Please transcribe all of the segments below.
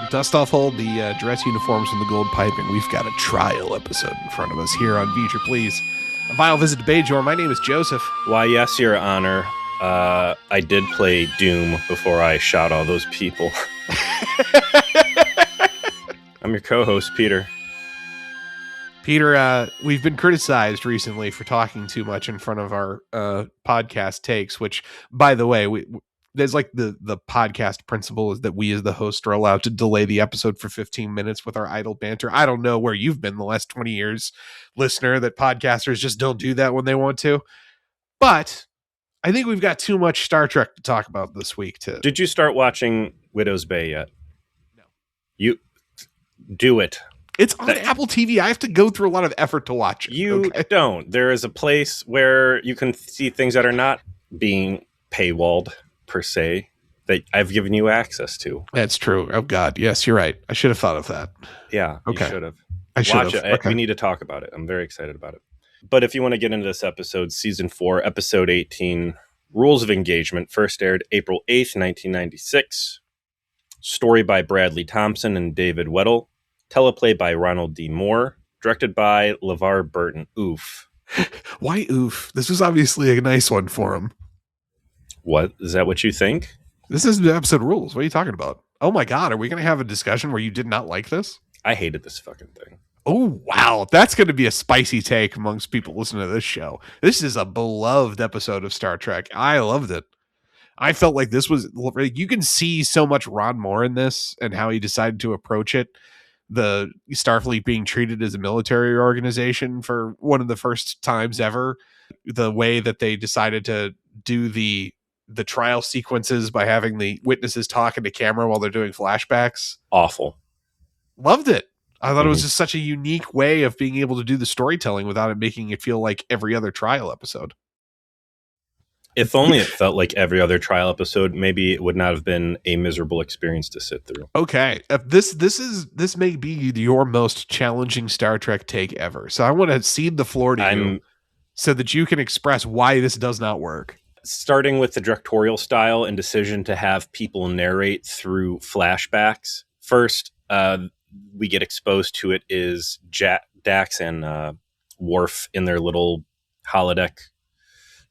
Dust off all the dress uniforms and the gold piping. We've got a trial episode in front of us here on Feature Please. A vile visit to Bajor. My name is Joseph. Why, yes, Your Honor. I did play Doom before I shot all those people. I'm your co-host, Peter. Peter, we've been criticized recently for talking too much in front of our podcast takes, which, by the way, there's like the podcast principle is that we as the host are allowed to delay the episode for 15 minutes with our idle banter. I don't know where you've been the last 20 years, listener, that podcasters just don't do that when they want to. But I think we've got too much Star Trek to talk about this week, too. Did you start watching Widow's Bay yet? No. You do it. It's on Apple TV. I have to go through a lot of effort to watch it. You don't. There is a place where you can see things that are not being paywalled, per se, that I've given you access to. That's true. Oh, God. Yes, you're right. I should have thought of that. Yeah, okay. You should have. I should have. Watch it. Okay. We need to talk about it. I'm very excited about it. But if you want to get into this episode, Season 4, Episode 18, Rules of Engagement, first aired April 8th, 1996. Story by Bradley Thompson and David Weddle. Teleplay by Ronald D. Moore. Directed by LeVar Burton. Oof. Why oof? This was obviously a nice one for him. What? Is that what you think? This is the episode rules. What are you talking about? Oh my God. Are we going to have a discussion where you did not like this? I hated this fucking thing. Oh, wow. That's going to be a spicy take amongst people listening to this show. This is a beloved episode of Star Trek. I loved it. I felt like this was, you can see so much Ron Moore in this and how he decided to approach it. The Starfleet being treated as a military organization for one of the first times ever. The way that they decided to do the trial sequences by having the witnesses talking to camera while they're doing flashbacks. Awful. Loved it. I thought it was just such a unique way of being able to do the storytelling without it making it feel like every other trial episode. If only it felt like every other trial episode, maybe it would not have been a miserable experience to sit through. Okay, this may be your most challenging Star Trek take ever. So I want to cede the floor to you so that you can express why this does not work. Starting with the directorial style and decision to have people narrate through flashbacks. First, we get exposed to it is Dax and Worf in their little holodeck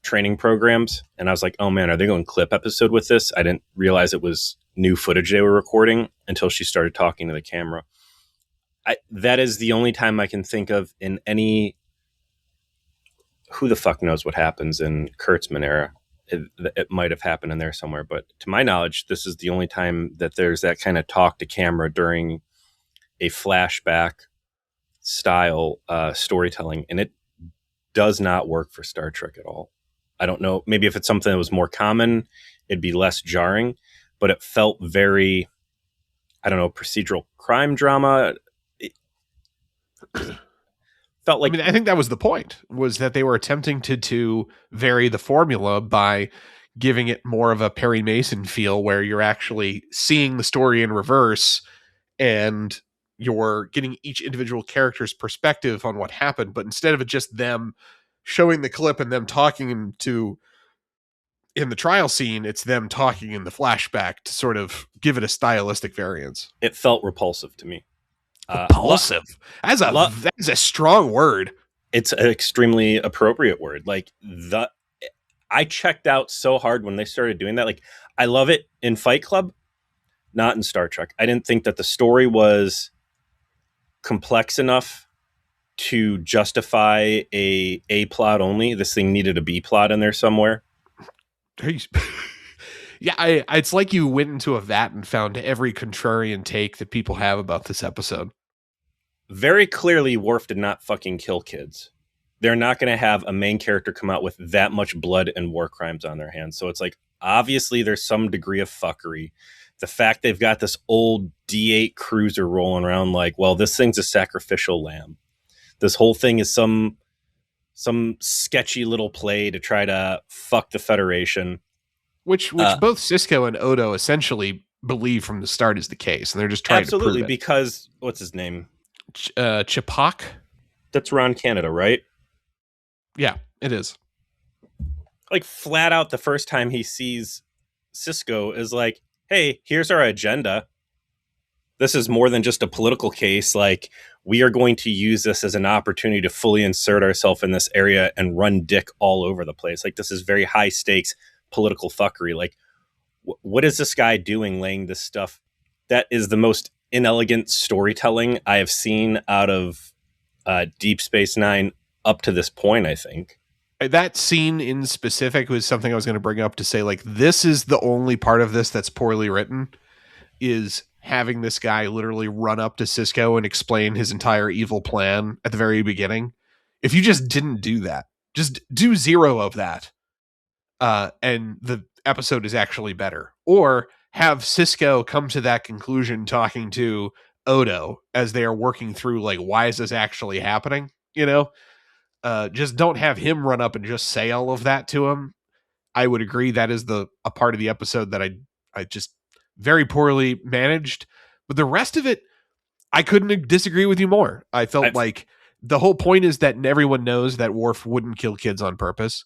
training programs, and I was like, oh man, are they going clip episode with this? I didn't realize it was new footage they were recording until she started talking to the camera. That is the only time I can think of in any, who the fuck knows what happens in Kurtzman era. It might have happened in there somewhere, but to my knowledge, this is the only time that there's that kind of talk to camera during a flashback style storytelling, and it does not work for Star Trek at all. I don't know, maybe if it's something that was more common, it'd be less jarring, but it felt very, I don't know, procedural crime drama. It felt like, I think that was the point, was that they were attempting to vary the formula by giving it more of a Perry Mason feel, where you're actually seeing the story in reverse and you're getting each individual character's perspective on what happened. But instead of it just them showing the clip and them talking in the trial scene, it's them talking in the flashback to sort of give it a stylistic variance. It felt repulsive to me. Repulsive? That is a strong word. It's an extremely appropriate word. Like, I checked out so hard when they started doing that. Like, I love it in Fight Club, not in Star Trek. I didn't think that the story was complex enough to justify a plot only. This thing needed a B plot in there somewhere. Yeah, it's like you went into a vat and found every contrarian take that people have about this episode. Very clearly, Worf did not fucking kill kids. They're not going to have a main character come out with that much blood and war crimes on their hands. So it's like, obviously there's some degree of fuckery. The fact they've got this old D8 cruiser rolling around like, well, this thing's a sacrificial lamb. This whole thing is some sketchy little play to try to fuck the Federation. Which both Cisco and Odo essentially believe from the start is the case. And they're just trying to prove it. Because, what's his name? Chapok? That's Ron Canada, right? Yeah, it is. Like, flat out the first time he sees Cisco is like, hey, here's our agenda. This is more than just a political case. Like, we are going to use this as an opportunity to fully insert ourselves in this area and run dick all over the place. Like, this is very high stakes political fuckery. Like, what is this guy doing laying this stuff? That is the most inelegant storytelling I have seen out of Deep Space Nine up to this point, I think. That scene in specific was something I was going to bring up to say, like, this is the only part of this that's poorly written, is having this guy literally run up to Cisco and explain his entire evil plan at the very beginning. If you just didn't do that, just do zero of that, and the episode is actually better. Or have Cisco come to that conclusion talking to Odo as they are working through, like, why is this actually happening? You know, just don't have him run up and just say all of that to him. I would agree that is a part of the episode that I just very poorly managed. But the rest of it, I couldn't disagree with you more. I felt like the whole point is that everyone knows that Worf wouldn't kill kids on purpose.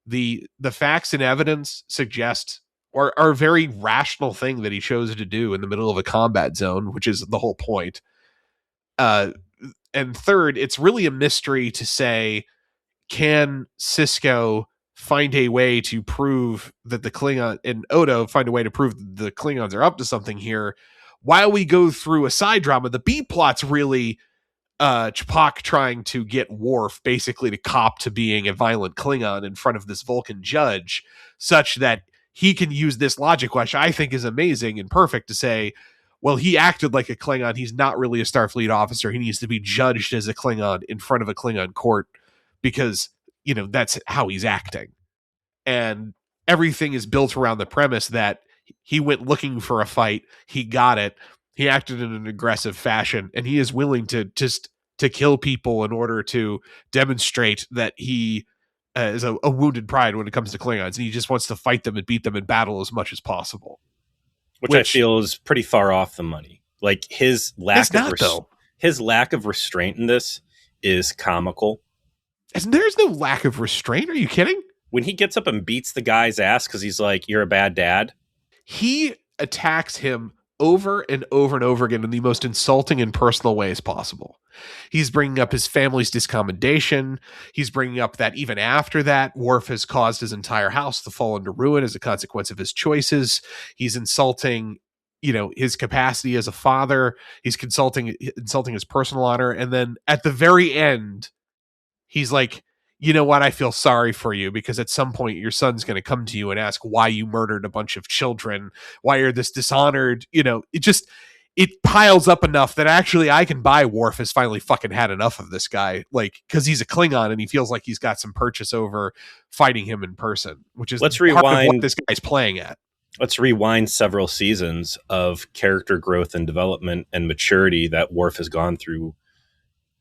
The facts and evidence suggest, or are a very rational thing that he chose to do in the middle of a combat zone, which is the whole point. And third, it's really a mystery to say, can Cisco find a way to prove that the Klingon and Odo find a way to prove the Klingons are up to something here while we go through a side drama. The B plot's really Ch'Pok trying to get Worf basically to cop to being a violent Klingon in front of this Vulcan judge, such that he can use this logic, which I think is amazing and perfect, to say, well, he acted like a Klingon. He's not really a Starfleet officer. He needs to be judged as a Klingon in front of a Klingon court because, you know, that's how he's acting. And everything is built around the premise that he went looking for a fight. He got it. He acted in an aggressive fashion, and he is willing to just to kill people in order to demonstrate that he is a wounded pride when it comes to Klingons. And he just wants to fight them and beat them in battle as much as possible. Which I feel is pretty far off the money. Like, his lack of restraint in this is comical. And there's no lack of restraint. Are you kidding? When he gets up and beats the guy's ass because he's like, you're a bad dad. He attacks him over and over and over again in the most insulting and personal ways possible. He's bringing up his family's discommendation. He's bringing up that even after that, Worf has caused his entire house to fall into ruin as a consequence of his choices. He's insulting, you know, his capacity as a father. He's insulting his personal honor. And then at the very end, he's like, you know what? I feel sorry for you because at some point your son's going to come to you and ask why you murdered a bunch of children, why you're this dishonored. You know, it piles up enough that actually I can buy Worf has finally fucking had enough of this guy, like, because he's a Klingon and he feels like he's got some purchase over fighting him in person, which is part of what this guy's playing at. Let's rewind several seasons of character growth and development and maturity that Worf has gone through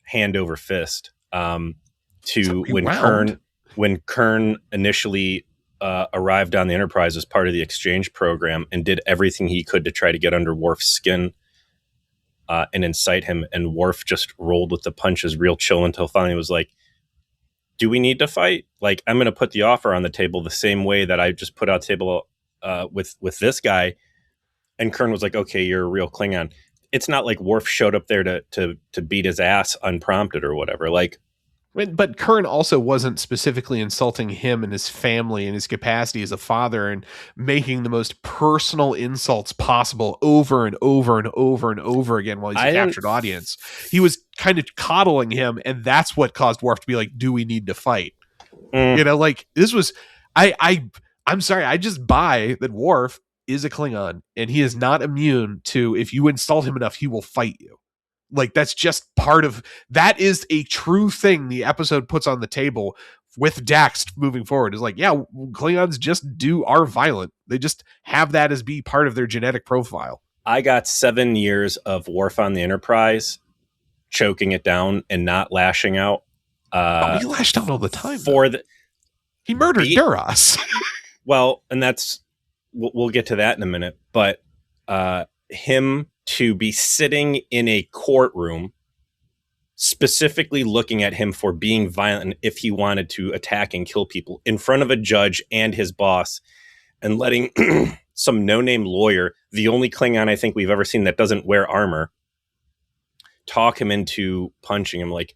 hand over fist. To when Kern initially arrived on the Enterprise as part of the exchange program and did everything he could to try to get under Worf's skin and incite him, and Worf just rolled with the punches real chill until finally was like, do we need to fight? Like, I'm going to put the offer on the table the same way that I just put out table with this guy. And Kern was like, okay, you're a real Klingon. It's not like Worf showed up there to beat his ass unprompted or whatever. Like, but Kern also wasn't specifically insulting him and his family and his capacity as a father and making the most personal insults possible over and over and over and over again while he's a captured audience. He was kind of coddling him, and that's what caused Worf to be like, do we need to fight? You know, like, this was I'm sorry, I just buy that Worf is a Klingon and he is not immune to, if you insult him enough, he will fight you. Like, that's just part of, that is a true thing the episode puts on the table with Dax moving forward, is like, yeah, Klingons just are violent. They just have that as be part of their genetic profile. I got 7 years of Worf on the Enterprise choking it down and not lashing out. He lashed out all the time. He murdered Duras. Well, and we'll get to that in a minute, but him to be sitting in a courtroom specifically looking at him for being violent if he wanted to attack and kill people in front of a judge and his boss, and letting some no-name lawyer, the only Klingon I think we've ever seen that doesn't wear armor, talk him into punching him. Like,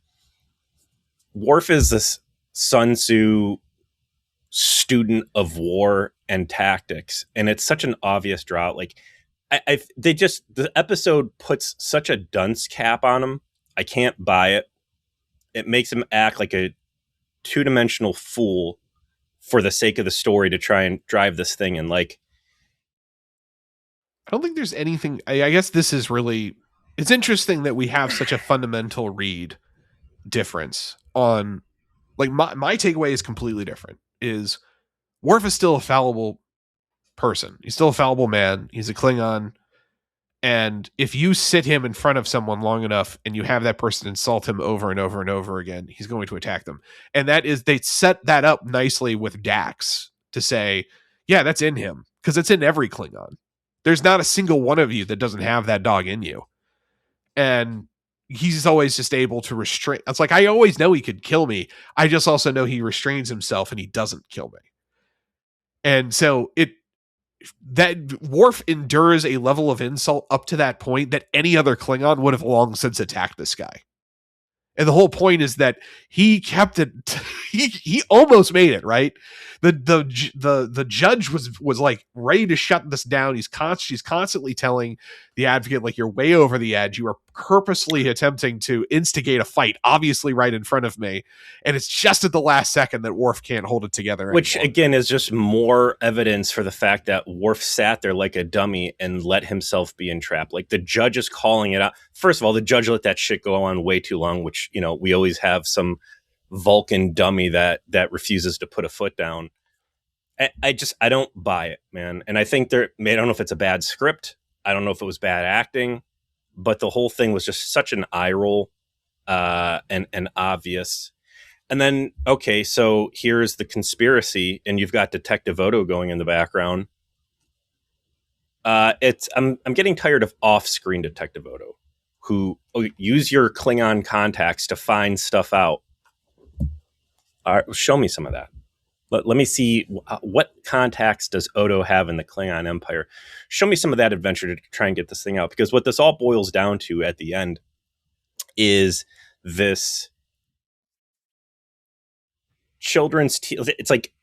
Worf is this Sun Tzu student of war and tactics, and it's such an obvious draw. Like, the episode puts such a dunce cap on him. I can't buy it. It makes him act like a two-dimensional fool for the sake of the story to try and drive this thing. And like, I don't think there's anything. I guess this is really. It's interesting that we have such a fundamental read difference on. Like my takeaway is completely different. Is Worf is still a fallible person. He's still a fallible man. He's a Klingon. And if you sit him in front of someone long enough and you have that person insult him over and over and over again, he's going to attack them. And that is, they set that up nicely with Dax to say, yeah, that's in him. Because it's in every Klingon. There's not a single one of you that doesn't have that dog in you. And he's always just able to restrain. It's like, I always know he could kill me. I just also know he restrains himself and he doesn't kill me. And so that Worf endures a level of insult up to that point that any other Klingon would have long since attacked this guy. And the whole point is that he kept it. He almost made it, right. The judge was like ready to shut this down. She's constantly telling the advocate, like, you're way over the edge. You are purposely attempting to instigate a fight, obviously right in front of me. And it's just at the last second that Worf can't hold it together. Which anymore. Again is just more evidence for the fact that Worf sat there like a dummy and let himself be entrapped. Like, the judge is calling it out. First of all, the judge let that shit go on way too long, which, you know, we always have some Vulcan dummy that refuses to put a foot down. I don't buy it, man. And I think I don't know if it's a bad script. I don't know if it was bad acting, but the whole thing was just such an eye roll, and obvious. And then, okay, so here's the conspiracy, and you've got Detective Odo going in the background. I'm getting tired of off-screen Detective Odo, who use your Klingon contacts to find stuff out. All right, show me some of that. Let me see what contacts does Odo have in the Klingon Empire. Show me some of that adventure to try and get this thing out. Because what this all boils down to at the end is this children's it's like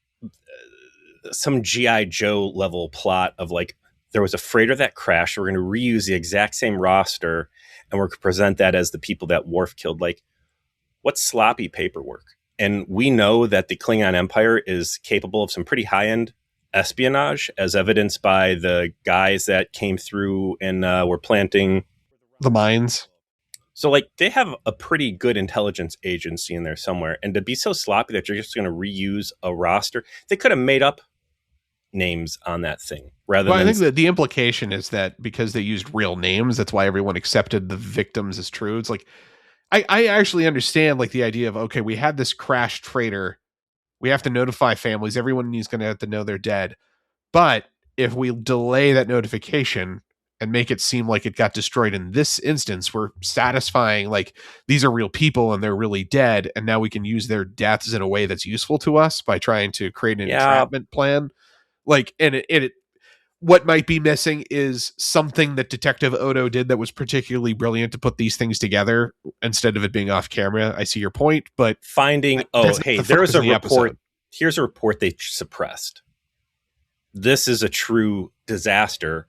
some G.I. Joe level plot of like, there was a freighter that crashed. We're going to reuse the exact same roster and we're going to present that as the people that Worf killed. Like, what sloppy paperwork. And we know that the Klingon Empire is capable of some pretty high-end espionage, as evidenced by the guys that came through and were planting the mines. So, like, they have a pretty good intelligence agency in there somewhere. And to be so sloppy that you're just going to reuse a roster, they could have made up names on that thing rather than. I think that the implication is that because they used real names, that's why everyone accepted the victims as true. It's like, I actually understand, like, the idea of, okay, we had this crashed freighter. We have to notify families. Everyone is going to have to know they're dead. But if we delay that notification and make it seem like it got destroyed in this instance, we're satisfying, like, these are real people and they're really dead. And now we can use their deaths in a way that's useful to us by trying to create an entrapment plan. Like, and it what might be missing is something that Detective Odo did that was particularly brilliant to put these things together instead of it being off camera. I see your point, but finding, hey, there's a report. Here's a report they suppressed. This is a true disaster,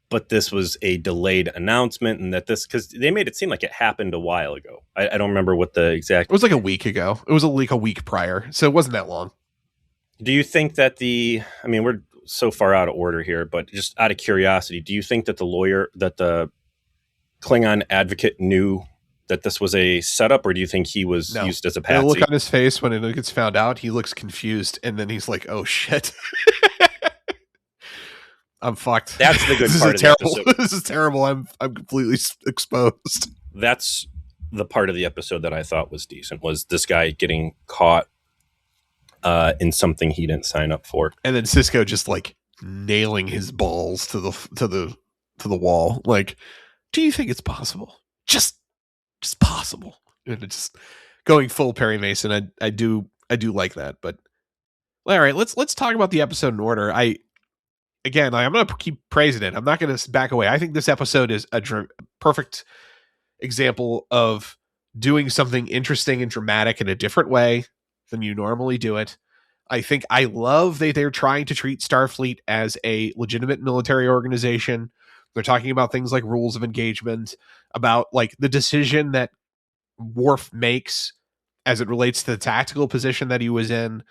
but this was a delayed announcement, and that this, because they made it seem like it happened a while ago. I don't remember what the exact. It was like a week ago. It was like a week prior, so it wasn't that long. Do you think that we're so far out of order here, but just out of curiosity, do you think that the Klingon advocate knew that this was a setup, or do you think he was used as a patsy? The look on his face when it gets found out, he looks confused, and then he's like, "Oh shit, I'm fucked." That's the good part of the episode. This is terrible. I'm completely exposed. That's the part of the episode that I thought was decent. Was this guy getting caught in something he didn't sign up for, and then Sisko just like nailing his balls to the wall. Like, do you think it's possible? Just possible. And it's just going full Perry Mason. I do like that. But all right, let's talk about the episode in order. again, I'm going to keep praising it. I'm not going to back away. I think this episode is a perfect example of doing something interesting and dramatic in a different way than you normally do it. I think I love that they're trying to treat Starfleet as a legitimate military organization. They're talking about things like rules of engagement, about like the decision that Worf makes as it relates to the tactical position that he was in,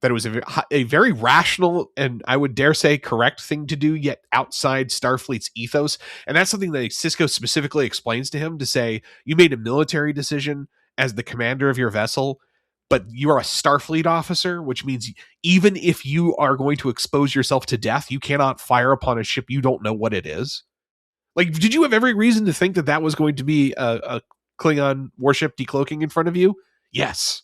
that it was a very rational and I would dare say correct thing to do, yet outside Starfleet's ethos. And that's something that Cisco specifically explains to him, to say, you made a military decision as the commander of your vessel, but you are a Starfleet officer, which means even if you are going to expose yourself to death, you cannot fire upon a ship you don't know what it is. Like, did you have every reason to think that that was going to be a Klingon warship decloaking in front of you? Yes.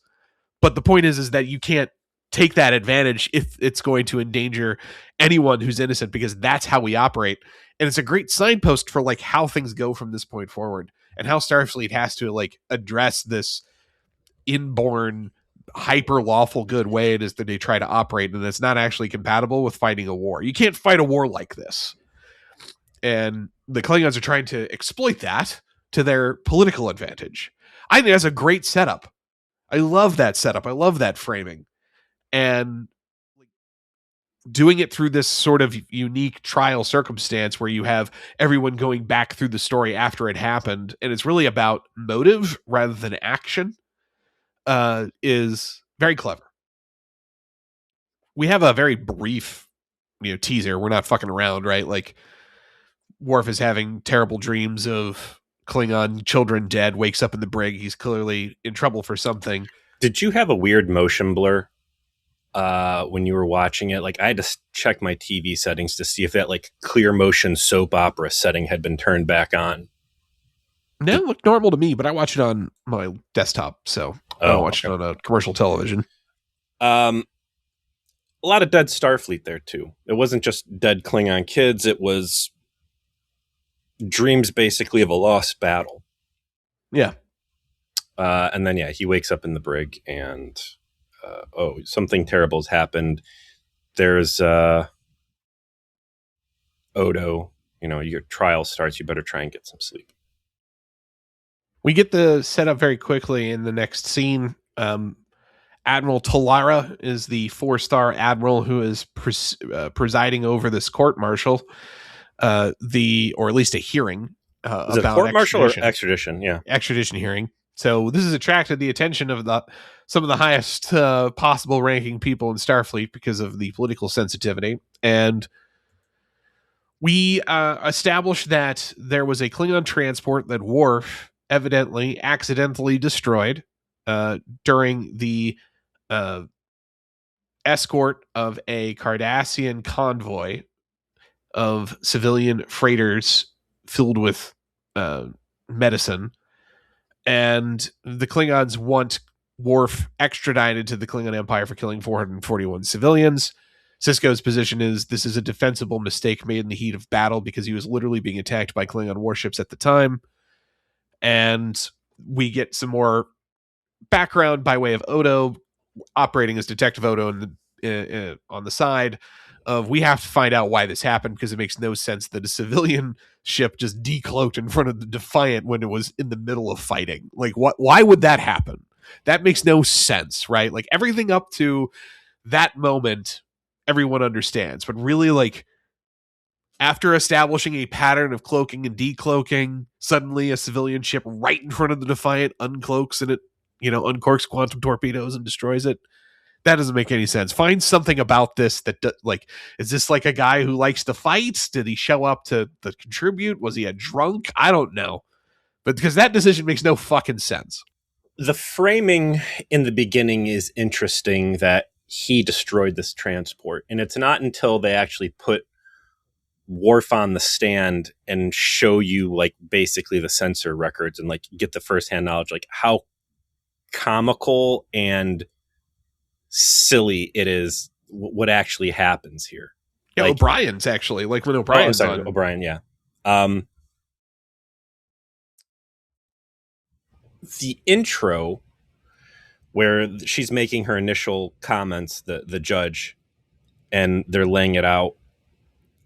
But the point is that you can't take that advantage if it's going to endanger anyone who's innocent, because that's how we operate. And it's a great signpost for like how things go from this point forward, and how Starfleet has to like address this inborn hyper lawful good way it is that they try to operate, and it's not actually compatible with fighting a war. You can't fight a war like this. And the Klingons are trying to exploit that to their political advantage. I think that's a great setup. I love that setup. I love that framing. And doing it through this sort of unique trial circumstance where you have everyone going back through the story after it happened, and it's really about motive rather than action, is very clever. We have a very brief, teaser. We're not fucking around, right? Like, Worf is having terrible dreams of Klingon children dead, wakes up in the brig. He's clearly in trouble for something. Did you have a weird motion blur when you were watching it? Like, I had to check my TV settings to see if that like clear motion soap opera setting had been turned back on. No, it looked normal to me, but I watch it on my desktop, so I don't watch it on a commercial television. A lot of dead Starfleet there too. It wasn't just dead Klingon kids. It was dreams basically of a lost battle. Yeah. And then, he wakes up in the brig and, something terrible has happened. There's Odo, your trial starts. You better try and get some sleep. We get the setup very quickly in the next scene. Admiral Talara is the 4-star admiral who is presiding over this court-martial, or at least a hearing is it about court-martial or extradition? Yeah, extradition hearing. So this has attracted the attention of some of the highest possible ranking people in Starfleet because of the political sensitivity. And we established that there was a Klingon transport that Worf evidently accidentally destroyed during the escort of a Cardassian convoy of civilian freighters filled with medicine. And the Klingons want Worf extradited to the Klingon Empire for killing 441 civilians. Cisco's position is this is a defensible mistake made in the heat of battle because he was literally being attacked by Klingon warships at the time. And we get some more background by way of Odo operating as Detective Odo on the side of, we have to find out why this happened, because it makes no sense that a civilian ship just decloaked in front of the Defiant when it was in the middle of fighting. Like, why would that happen? That makes no sense, right? Like, everything up to that moment, everyone understands. But really, like, after establishing a pattern of cloaking and decloaking, suddenly a civilian ship right in front of the Defiant uncloaks and it, uncorks quantum torpedoes and destroys it. That doesn't make any sense. Find something about this that, is this like a guy who likes to fight? Did he show up to contribute? Was he a drunk? I don't know. But because that decision makes no fucking sense. The framing in the beginning is interesting, that he destroyed this transport. And it's not until they actually put Worf on the stand and show you like basically the sensor records and like get the firsthand knowledge, like how comical and silly it is what actually happens here. Yeah, like, O'Brien's actually, like when O'Brien's on. O'Brien, yeah. The intro where she's making her initial comments, the judge, and they're laying it out,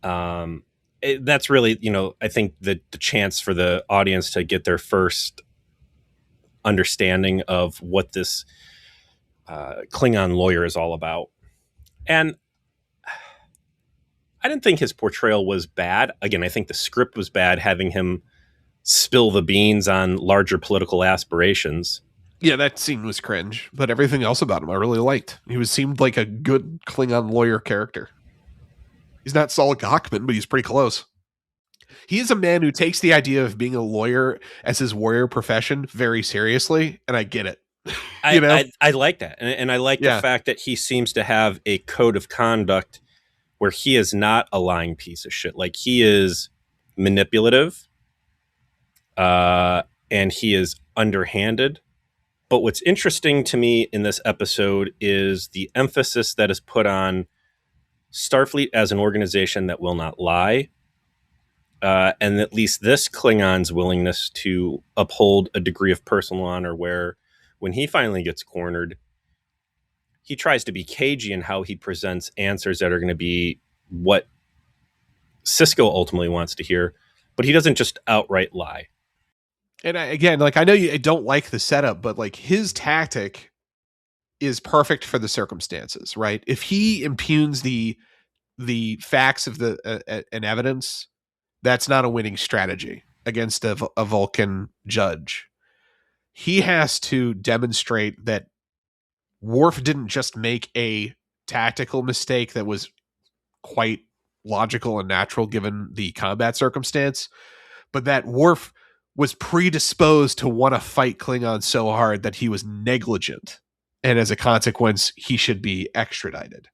That's really, I think the chance for the audience to get their first understanding of what this Klingon lawyer is all about. And I didn't think his portrayal was bad. Again, I think the script was bad, having him spill the beans on larger political aspirations. Yeah, that scene was cringe, but everything else about him I really liked. Seemed like a good Klingon lawyer character. He's not Saul Gockman, but he's pretty close. He is a man who takes the idea of being a lawyer as his warrior profession very seriously, and I get it. I like that. And I like Yeah. the fact that he seems to have a code of conduct where he is not a lying piece of shit. Like, he is manipulative, and he is underhanded. But what's interesting to me in this episode is the emphasis that is put on Starfleet as an organization that will not lie. And at least this Klingon's willingness to uphold a degree of personal honor, where when he finally gets cornered, he tries to be cagey in how he presents answers that are going to be what Sisko ultimately wants to hear, but he doesn't just outright lie. And again, like, I know you don't like the setup, but like, his tactic is perfect for the circumstances, right? If he impugns the facts of the and evidence, that's not a winning strategy against a Vulcan judge. He has to demonstrate that Worf didn't just make a tactical mistake that was quite logical and natural given the combat circumstance, but that Worf was predisposed to want to fight Klingon so hard that he was negligent, and as a consequence, he should be extradited.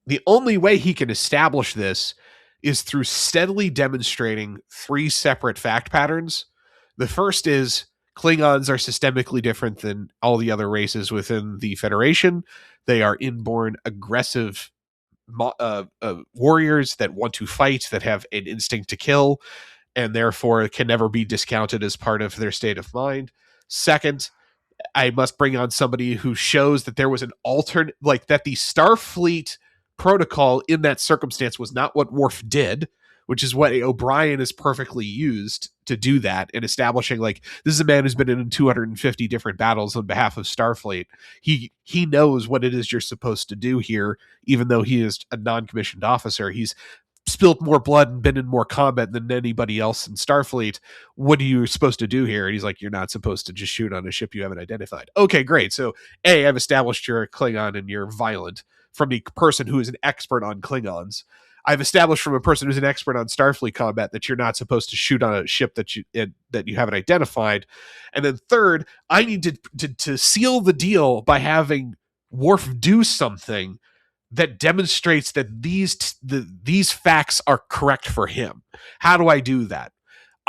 The only way he can establish this is through steadily demonstrating three separate fact patterns. The first is Klingons are systemically different than all the other races within the Federation. They are inborn aggressive warriors that want to fight, that have an instinct to kill, and therefore can never be discounted as part of their state of mind. Second, I must bring on somebody who shows that there was an alternate, like that the Starfleet protocol in that circumstance was not what Worf did, which is what O'Brien is perfectly used to do that in establishing, like, this is a man who's been in 250 different battles on behalf of Starfleet. He knows what it is you're supposed to do here, even though he is a non-commissioned officer. He's spilled more blood and been in more combat than anybody else in Starfleet. What are you supposed to do here? And he's like, you're not supposed to just shoot on a ship you haven't identified. Okay, great. So I've established you're a Klingon and you're violent from the person who is an expert on Klingons. I've established from a person who's an expert on Starfleet combat that you're not supposed to shoot on a ship that you haven't identified. And then third, I need to seal the deal by having Worf do something that demonstrates that these facts are correct for him. How do I do that?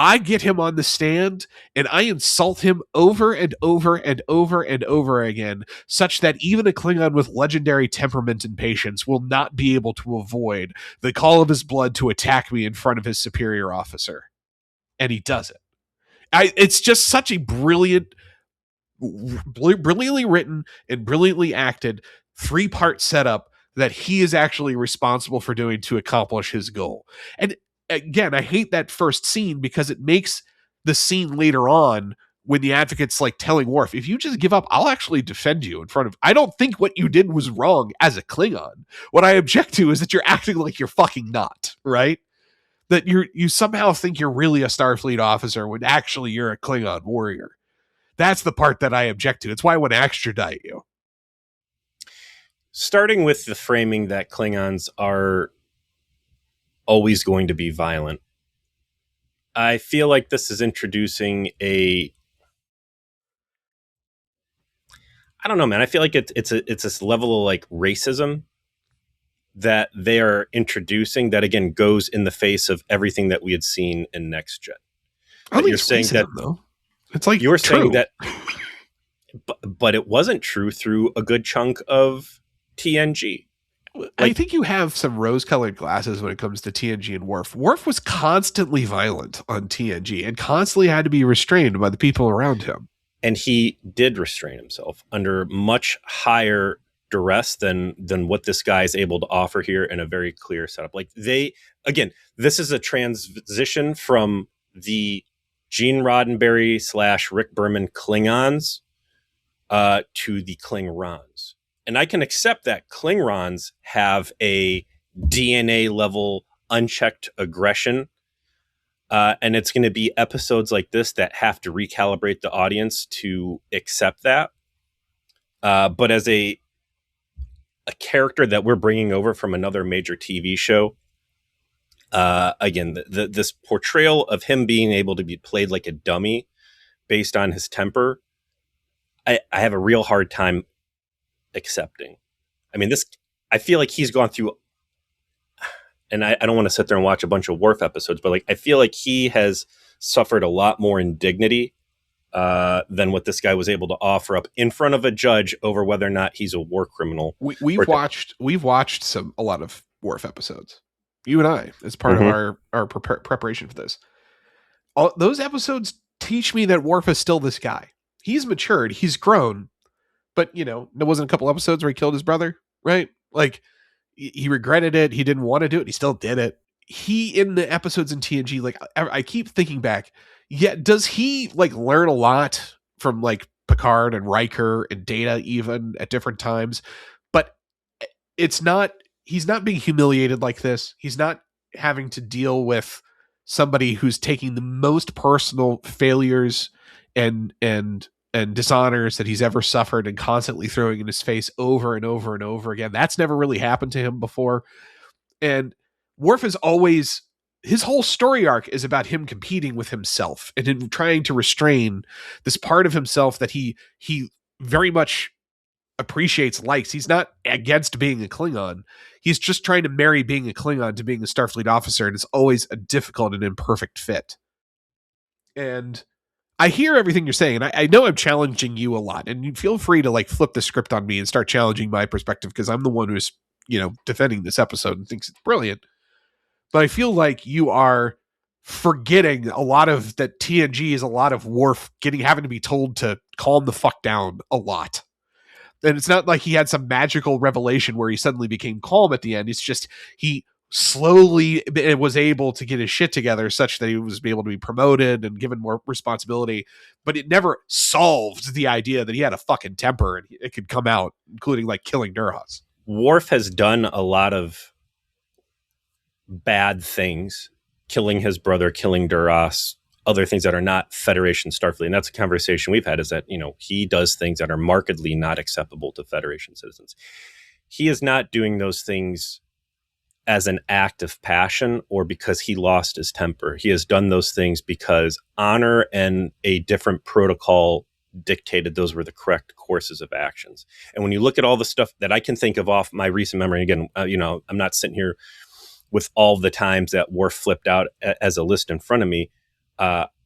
I get him on the stand and I insult him over and over and over and over again, such that even a Klingon with legendary temperament and patience will not be able to avoid the call of his blood to attack me in front of his superior officer. And he does it. It's just such a brilliantly written and brilliantly acted three-part setup that he is actually responsible for doing to accomplish his goal. And again, I hate that first scene because it makes the scene later on when the advocate's like telling Worf, if you just give up, I'll actually defend you in front of... I don't think what you did was wrong as a Klingon. What I object to is that you're acting like you're fucking not, right? That you somehow think you're really a Starfleet officer when actually you're a Klingon warrior. That's the part that I object to. It's why I want to extradite you. Starting with the framing that Klingons are always going to be violent, I feel like this is introducing I don't know, man. I feel like it's this level of like racism that they are introducing that again goes in the face of everything that we had seen in Next Gen. I think you're saying that though. It's like you're saying that, but it wasn't true through a good chunk of TNG. I think you have some rose-colored glasses when it comes to TNG and Worf. Worf was constantly violent on TNG and constantly had to be restrained by the people around him. And he did restrain himself under much higher duress than what this guy is able to offer here in a very clear setup. Like again, this is a transition from the Gene Roddenberry / Rick Berman Klingons to the Klingrons. And I can accept that Klingrons have a DNA level unchecked aggression. And it's going to be episodes like this that have to recalibrate the audience to accept that. But as a character that we're bringing over from another major TV show, again, this portrayal of him being able to be played like a dummy based on his temper, I have a real hard time accepting. I mean, I feel like he's gone through, and I don't want to sit there and watch a bunch of Worf episodes, but like I feel like he has suffered a lot more indignity than what this guy was able to offer up in front of a judge over whether or not he's a war criminal. We've watched a lot of Worf episodes. You and I, as part of our preparation for this. Those episodes teach me that Worf is still this guy. He's matured, he's grown, but there wasn't a couple episodes where he killed his brother, right? Like he regretted it, he didn't want to do it, he still did it. He in the episodes in TNG, like I keep thinking back, does he like learn a lot from like Picard and Riker and Data even at different times? But he's not being humiliated like this. He's not having to deal with somebody who's taking the most personal failures and dishonors that he's ever suffered and constantly throwing in his face over and over and over again. That's never really happened to him before. And Worf is always, his whole story arc is about him competing with himself and in trying to restrain this part of himself that he very much appreciates, likes. He's not against being a Klingon. He's just trying to marry being a Klingon to being a Starfleet officer, and it's always a difficult and imperfect fit. And I hear everything you're saying, and I know I'm challenging you a lot, and you feel free to like flip the script on me and start challenging my perspective because I'm the one who's, defending this episode and thinks it's brilliant. But I feel like you are forgetting a lot of that TNG is a lot of Worf having to be told to calm the fuck down a lot. And it's not like he had some magical revelation where he suddenly became calm at the end. It's just he slowly was able to get his shit together such that he was able to be promoted and given more responsibility. But it never solved the idea that he had a fucking temper and it could come out, including like killing Duras. Worf has done a lot of bad things, killing his brother, killing Duras, other things that are not Federation Starfleet. And that's a conversation we've had, is that, he does things that are markedly not acceptable to Federation citizens. He is not doing those things as an act of passion or because he lost his temper. He has done those things because honor and a different protocol dictated those were the correct courses of actions. And when you look at all the stuff that I can think of off my recent memory, again, I'm not sitting here with all the times that Worf flipped out as a list in front of me.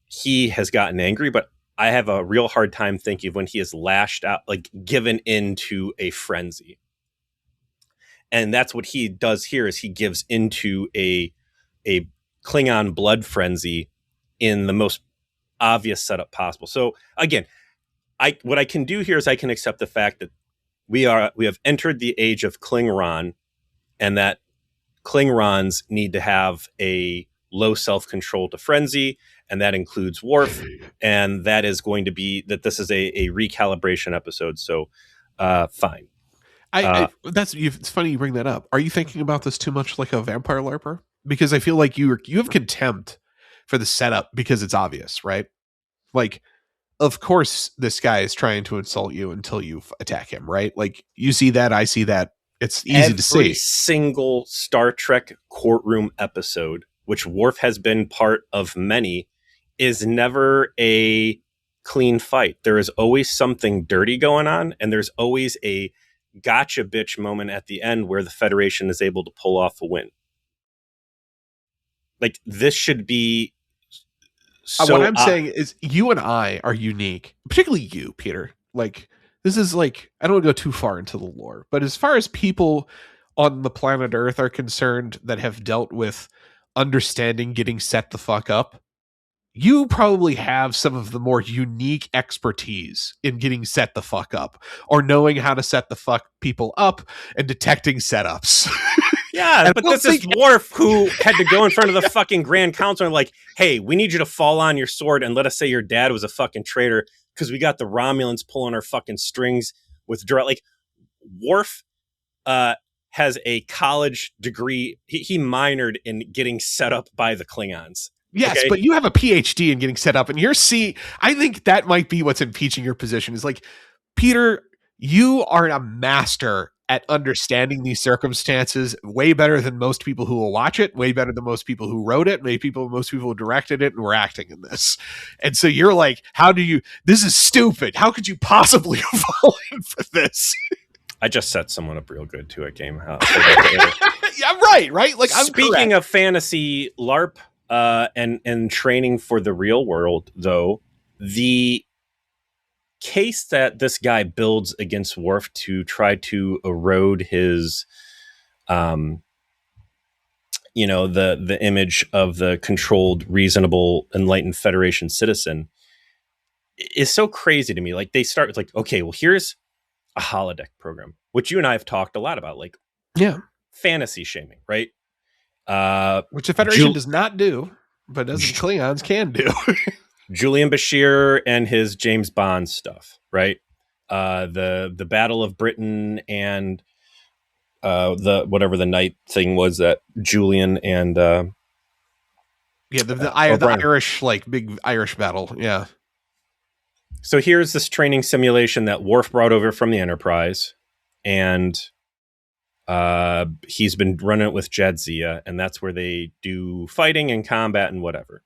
He has gotten angry, but I have a real hard time thinking of when he has lashed out, like given into a frenzy. And that's what he does here, is he gives into a Klingon blood frenzy in the most obvious setup possible. So again, what I can do here is I can accept the fact that we have entered the age of Klingon, and that Klingons need to have a low self-control to frenzy, and that includes Worf, and that is going to be that this is a recalibration episode. So fine. It's funny you bring that up. Are you thinking about this too much like a vampire LARPer? Because I feel like you have contempt for the setup because it's obvious, right? Like, of course, this guy is trying to insult you until you attack him, right? Like, you see that, I see that. It's easy to see. Every single Star Trek courtroom episode, which Worf has been part of many, is never a clean fight. There is always something dirty going on, and there's always a gotcha bitch moment at the end where the Federation is able to pull off a win. Like, this should be so what I'm saying is you and I are unique, particularly you, Peter. Like, this is like, I don't want to go too far into the lore, but as far as people on the planet Earth are concerned that have dealt with understanding getting set the fuck up, you probably have some of the more unique expertise in getting set the fuck up or knowing how to set the fuck people up and detecting setups. Yeah, And I but don't this is think Worf who had to go in front of the fucking Grand Council and like, hey, we need you to fall on your sword and let us say your dad was a fucking traitor because we got the Romulans pulling our fucking strings with direct. Like, Worf has a college degree. He minored in getting set up by the Klingons. yes, Okay. but you have a PhD in getting set up, and I think that might be what's impeaching your position. Is like, Peter, you are a master at understanding these circumstances way better than most people who will watch it, way better than most people who wrote it, most people who directed it and were acting in this. And so you're like, this is stupid. How could you possibly have fallen for this? I just set someone up real good to a game. Yeah, right. Like, I'm speaking correct. of fantasy LARP and training for the real world, though, the case that this guy builds against Worf to try to erode his, the image of the controlled, reasonable, enlightened Federation citizen is so crazy to me. Like, they start with like, okay, well, here's a holodeck program, which you and I have talked a lot about, like, Yeah, fantasy shaming, right? which the Federation does not do, but as the Klingons can do. Julian Bashir and his James Bond stuff, right? The Battle of Britain and the whatever the night thing was that Julian and the O'Brien. Irish, like, big Irish battle. Yeah. So here's this training simulation that Worf brought over from the Enterprise, and he's been running it with Jadzia, and that's where they do fighting and combat and whatever.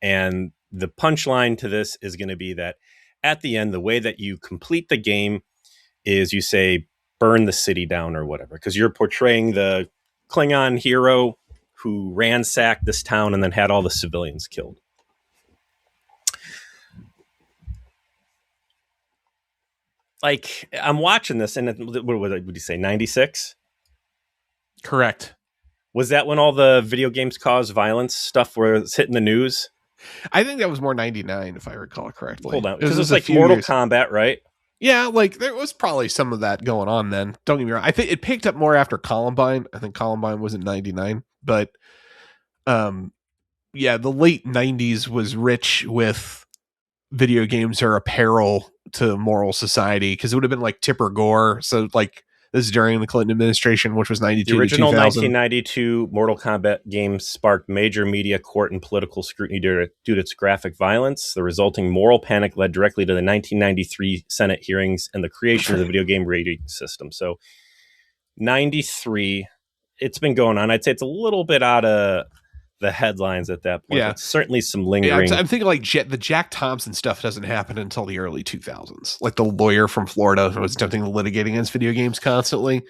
And the punchline to this is going to be that at the end, the way that you complete the game is you say, burn the city down or whatever, because you're portraying the Klingon hero who ransacked this town and then had all the civilians killed. Like, I'm watching this, and what would you say, 96? Correct. Was that when all the video games caused violence stuff was hitting the news? I think that was more 99, if I recall correctly. Hold on, because it was like Mortal Kombat, right? Yeah, like, there was probably some of that going on then. Don't get me wrong. I think it picked up more after Columbine. I think Columbine was in 99. But, yeah, the late 90s was rich with video games or apparel to moral society, because it would have been like Tipper Gore. So, like, this is during the Clinton administration, which was 92 The original to 1992 Mortal Kombat game sparked major media, court, and political scrutiny due to its graphic violence. The resulting moral panic led directly to the 1993 Senate hearings and the creation of the video game rating system. So, 93, it's been going on. I'd say it's a little bit out of the headlines at that point. Yeah. But certainly some lingering. Yeah, I'm thinking like the Jack Thompson stuff doesn't happen until the early 2000s. Like, the lawyer from Florida who was attempting to litigate against video games constantly.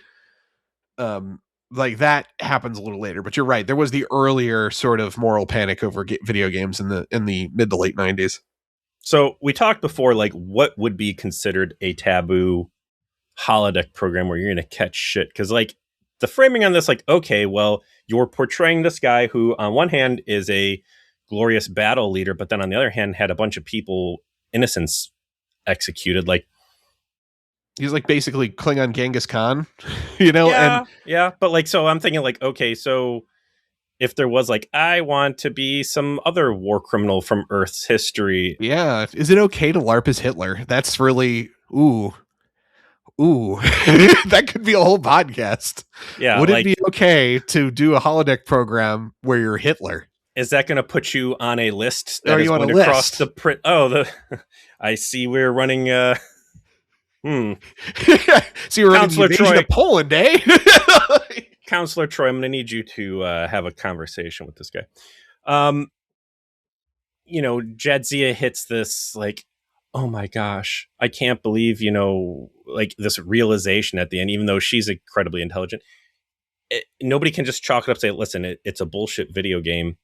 Like, that happens a little later. But you're right. There was the earlier sort of moral panic over video games in the mid to late 90s. So we talked before, like, what would be considered a taboo holodeck program where you're going to catch shit? Because, like, the framing on this, like, okay, well, you're portraying this guy who, on one hand, is a glorious battle leader, but then on the other hand, had a bunch of people, innocents, executed. Like, he's like basically Klingon Genghis Khan, you know? Yeah. But, like, so I'm thinking, like, okay, so if there was, like, I want to be some other war criminal from Earth's history. Yeah. Is it okay to LARP as Hitler? That's really, ooh, that could be a whole podcast. Yeah. Would it be okay to do a holodeck program where you're Hitler? Is that going to put you on a list that Are is you on going a to list? cross the print? Oh, I see. We're running. So you're running the invasion of Poland, eh? Counselor Troy, I'm going to need you to have a conversation with this guy. Jadzia hits this, like, oh my gosh, I can't believe, like, this realization at the end, even though she's incredibly intelligent. Nobody can just chalk it up and say, listen, it's a bullshit video game.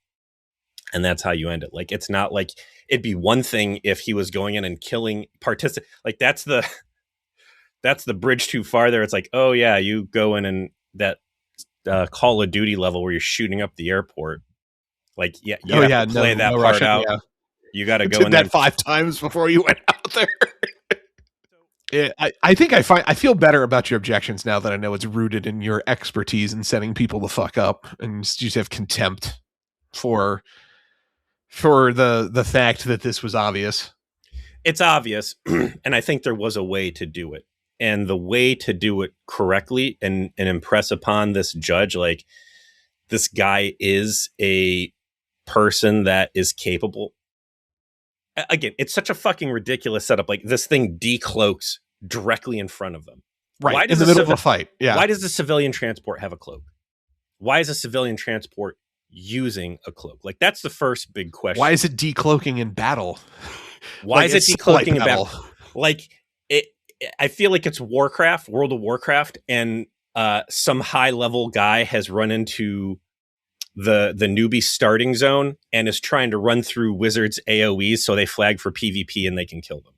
And that's how you end it. Like, it's not like it'd be one thing if he was going in and killing participants. Like, that's the bridge too far there. It's like, oh yeah, you go in and that Call of Duty level where you're shooting up the airport. Like, yeah, you Oh have to yeah, play no, that no part Russian. out. Yeah, You got to go did in there. that 5 times before you went out there. Yeah, I think I feel better about your objections now that I know it's rooted in your expertise in setting people the fuck up, and you just have contempt for the fact that this was obvious. It's obvious, and I think there was a way to do it. And the way to do it correctly and impress upon this judge, like, this guy is a person that is capable. Again, it's such a fucking ridiculous setup. Like, this thing decloaks directly in front of them. Right in the middle of a fight. Yeah. Why does the civilian transport have a cloak? Why is a civilian transport using a cloak? Like, that's the first big question. Why is it decloaking in battle? Why is it decloaking in battle? Like, I feel like it's Warcraft, World of Warcraft, and some high level guy has run into the newbie starting zone and is trying to run through wizards AoEs so they flag for PvP and they can kill them.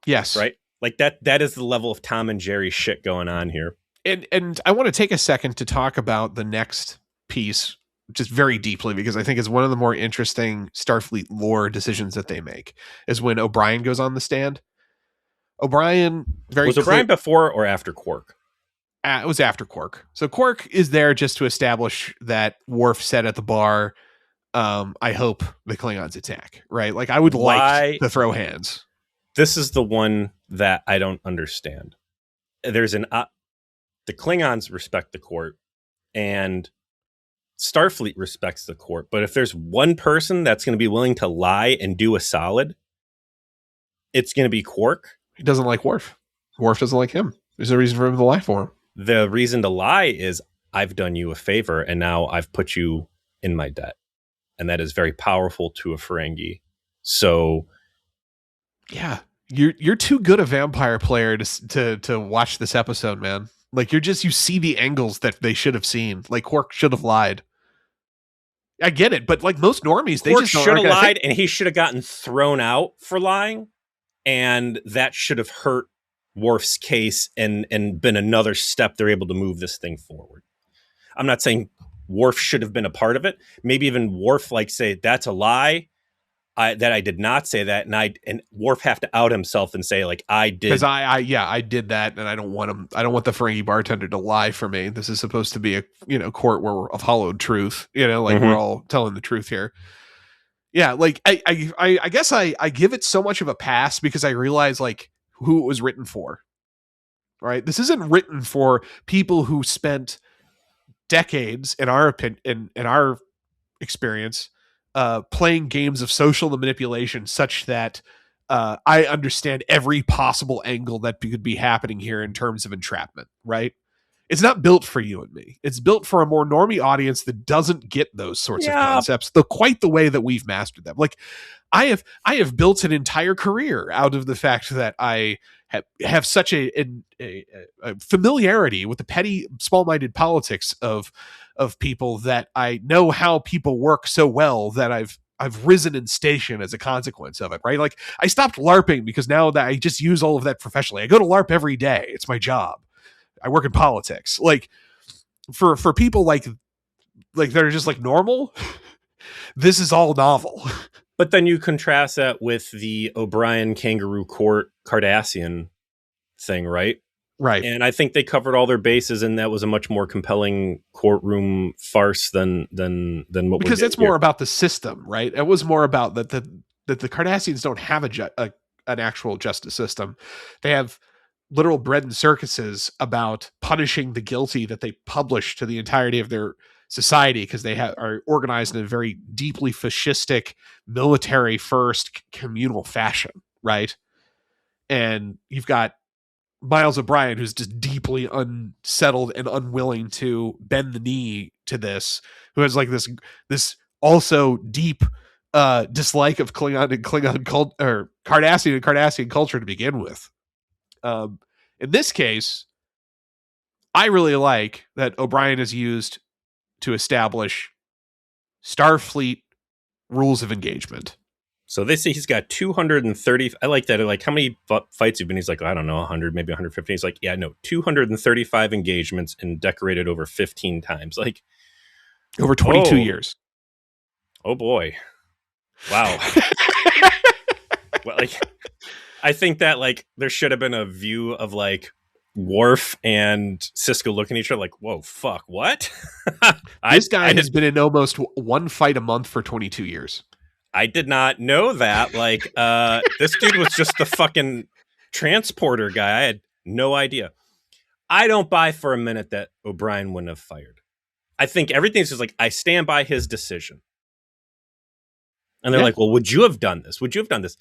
Yes. Right? Like, that is the level of Tom and Jerry shit going on here. And I want to take a second to talk about the next piece just very deeply, because I think it's one of the more interesting Starfleet lore decisions that they make, is when O'Brien goes on the stand. O'Brien was O'Brien before or after Quark? It was after Quark. So Quark is there just to establish that Worf said at the bar, I hope the Klingons attack, right? Like, I would like to throw hands. This is the one that I don't understand. There's the Klingons respect the court, and Starfleet respects the court. But if there's one person that's going to be willing to lie and do a solid, it's going to be Quark. He doesn't like Worf. Worf doesn't like him. There's no reason for him to lie for him. The reason to lie is, I've done you a favor and now I've put you in my debt. And that is very powerful to a Ferengi. So yeah, you're too good a vampire player to watch this episode, man. Like, you see the angles that they should have seen. Like, Quark should have lied. I get it, but like most normies, they just should have lied, and he should have gotten thrown out for lying, and that should have hurt Worf's case and been another step they're able to move this thing forward. I'm not saying Worf should have been a part of it. Maybe even Worf say that's a lie. That I did not say that, and Worf have to out himself and say, like, I did, because I did that, and I don't want him. I don't want the Ferengi bartender to lie for me. This is supposed to be a court where we're of hollowed truth. We're all telling the truth here. Yeah, like I guess I give it so much of a pass because I realize like who it was written for. Right, this isn't written for people who spent decades, in our opinion, in our experience, playing games of social manipulation such that I understand every possible angle that could be happening here in terms of entrapment, right? It's not built for you and me. It's built for a more normie audience that doesn't get those sorts of concepts quite the way that we've mastered them. Like, I have built an entire career out of the fact that I have such a familiarity with the petty, small-minded politics of people that I know how people work so well that I've risen in station as a consequence of it, right? Like, I stopped LARPing because now that I just use all of that professionally. I go to LARP every day. It's my job. I work in politics. Like, for people like that are just like normal, this is all novel. But then you contrast that with the O'Brien Kangaroo Court Cardassian thing, right? Right. And I think they covered all their bases, and that was a much more compelling courtroom farce than what, because it's more about the system, right? It was more about that the Cardassians don't have an actual justice system. They have literal bread and circuses about punishing the guilty that they publish to the entirety of their society, because they are organized in a very deeply fascistic, military first communal fashion, right? And you've got Miles O'Brien, who's just deeply unsettled and unwilling to bend the knee to this, who has like this also deep dislike of Klingon and Klingon cult, or Cardassian and Cardassian culture to begin with. In this case, I really like that O'Brien is used to establish Starfleet rules of engagement. So they say he's got 230. I like that. Like, how many fights you've been? He's like, I don't know, 100, maybe 150. He's like, yeah, no, 235 engagements and decorated over 15 times. Like, over 22 years. Oh boy. Wow. Well, like I think that like there should have been a view of like Worf and Cisco looking at each other like, "Whoa, fuck, what?" I This guy I has did been in almost one fight a month for 22 years. I did not know that. Like, this dude was just the fucking transporter guy. I had no idea. I don't buy for a minute that O'Brien wouldn't have fired. I think everything's just like I stand by his decision. And they're Yeah. like, "Well, would you have done this? Would you have done this?"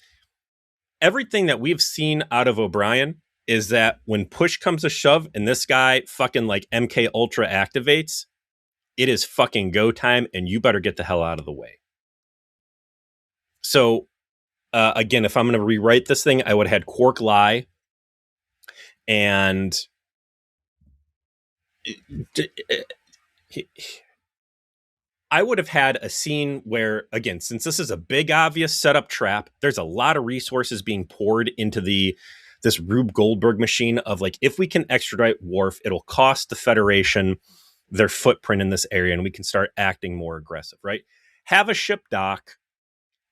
Everything that we've seen out of O'Brien is that when push comes to shove and this guy fucking like MK Ultra activates, it is fucking go time and you better get the hell out of the way. So again, if I'm going to rewrite this thing, I would have had Quark lie, and I would have had a scene where, again, since this is a big obvious setup trap, there's a lot of resources being poured into this Rube Goldberg machine of like, if we can extradite Worf, it'll cost the Federation their footprint in this area, and we can start acting more aggressive, right? Have a ship dock,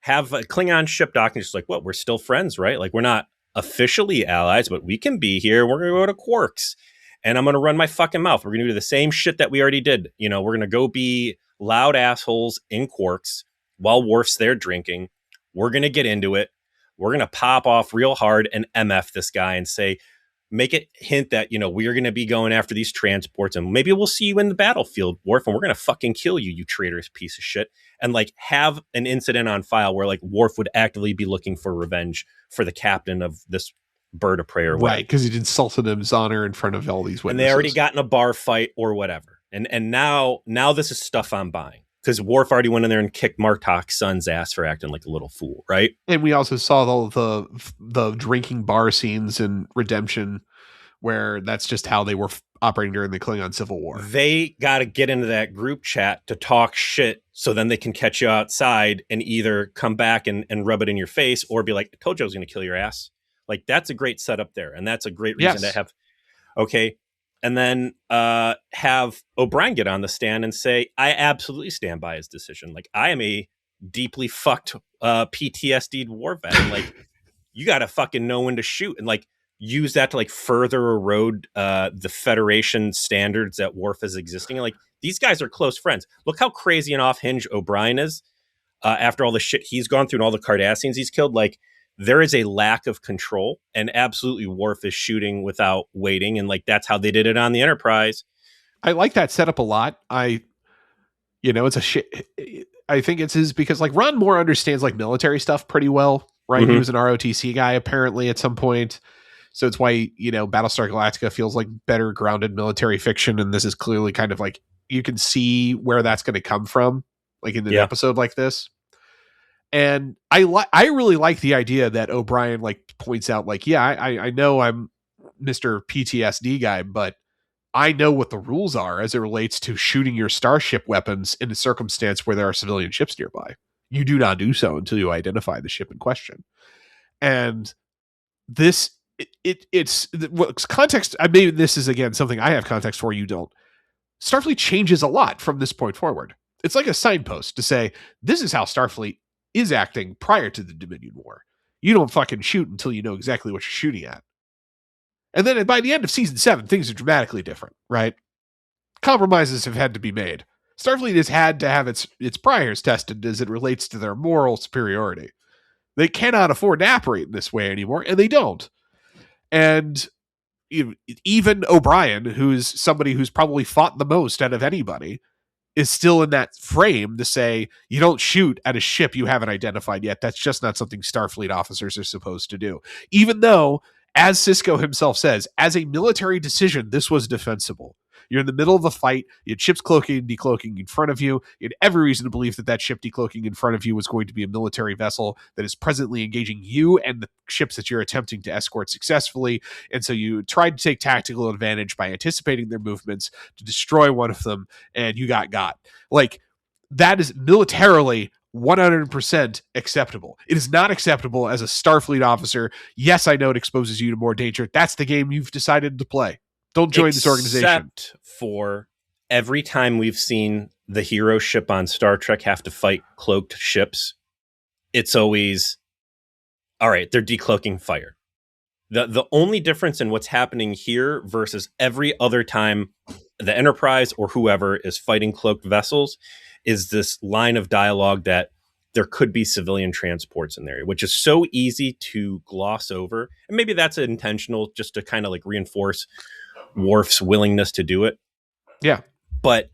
have a Klingon ship dock, and just like, what? We're still friends, right? Like, we're not officially allies, but we can be here. We're going to go to Quarks, and I'm going to run my fucking mouth. We're going to do the same shit that we already did. You know, we're going to go be loud assholes in Quarks while Worf's there drinking. We're going to get into it. We're going to pop off real hard and MF this guy and say, make it hint that, you know, we are going to be going after these transports and maybe we'll see you in the battlefield, Worf, and we're going to fucking kill you, you traitorous piece of shit. And like have an incident on file where like Worf would actively be looking for revenge for the captain of this bird of prey or whatever. Right, because he'd insulted his honor in front of all these witnesses. And they already got in a bar fight or whatever. And now this is stuff I'm buying. Because Worf already went in there and kicked Martok's son's ass for acting like a little fool, right? And we also saw all the drinking bar scenes in Redemption, where that's just how they were operating during the Klingon Civil War. They got to get into that group chat to talk shit so then they can catch you outside and either come back and rub it in your face or be like, I told you I was going to kill your ass. Like, that's a great setup there. And that's a great reason to have. Okay. And then have O'Brien get on the stand and say, I absolutely stand by his decision. Like, I am a deeply fucked PTSD war vet. And, like, you got to fucking know when to shoot and like use that to like further erode the Federation standards that Worf is existing. And, like, these guys are close friends. Look how crazy and off hinge O'Brien is after all the shit he's gone through and all the Cardassians he's killed. Like, there is a lack of control, and absolutely Worf is shooting without waiting, and like that's how they did it on the Enterprise. I like that setup a lot. It's a shit. I think it's his because like Ron Moore understands like military stuff pretty well, right? Mm-hmm. He was an ROTC guy apparently at some point, so it's why Battlestar Galactica feels like better grounded military fiction, and this is clearly kind of like you can see where that's going to come from, like in an episode like this. And I really like the idea that O'Brien like points out like, yeah, I know I'm Mr. PTSD guy, but I know what the rules are as it relates to shooting your starship weapons in a circumstance where there are civilian ships nearby. You do not do so until you identify the ship in question. And this, it's context. I mean, this is again something I have context for. You don't. Starfleet changes a lot from this point forward. It's like a signpost to say this is how Starfleet is acting prior to the Dominion War. You don't fucking shoot until you know exactly what you're shooting at. And then by the end of season 7, things are dramatically different, right? Compromises have had to be made. Starfleet has had to have its priors tested as it relates to their moral superiority. They cannot afford to operate in this way anymore, and they don't. And even O'Brien, who's somebody who's probably fought the most out of anybody, is still in that frame to say, you don't shoot at a ship you haven't identified yet. That's just not something Starfleet officers are supposed to do. Even though, as Cisco himself says, as a military decision, this was defensible. You're in the middle of a fight. You had ships cloaking and decloaking in front of you. You had every reason to believe that ship decloaking in front of you was going to be a military vessel that is presently engaging you and the ships that you're attempting to escort successfully. And so you tried to take tactical advantage by anticipating their movements to destroy one of them, and you got. Like, that is militarily 100% acceptable. It is not acceptable as a Starfleet officer. Yes, I know it exposes you to more danger. That's the game you've decided to play. Don't join this organization. Except for every time we've seen the hero ship on Star Trek have to fight cloaked ships, it's always, all right, they're decloaking fire. The only difference in what's happening here versus every other time the Enterprise or whoever is fighting cloaked vessels is this line of dialogue that there could be civilian transports in there, which is so easy to gloss over. And maybe that's intentional just to kind of like reinforce Worf's willingness to do it. Yeah. But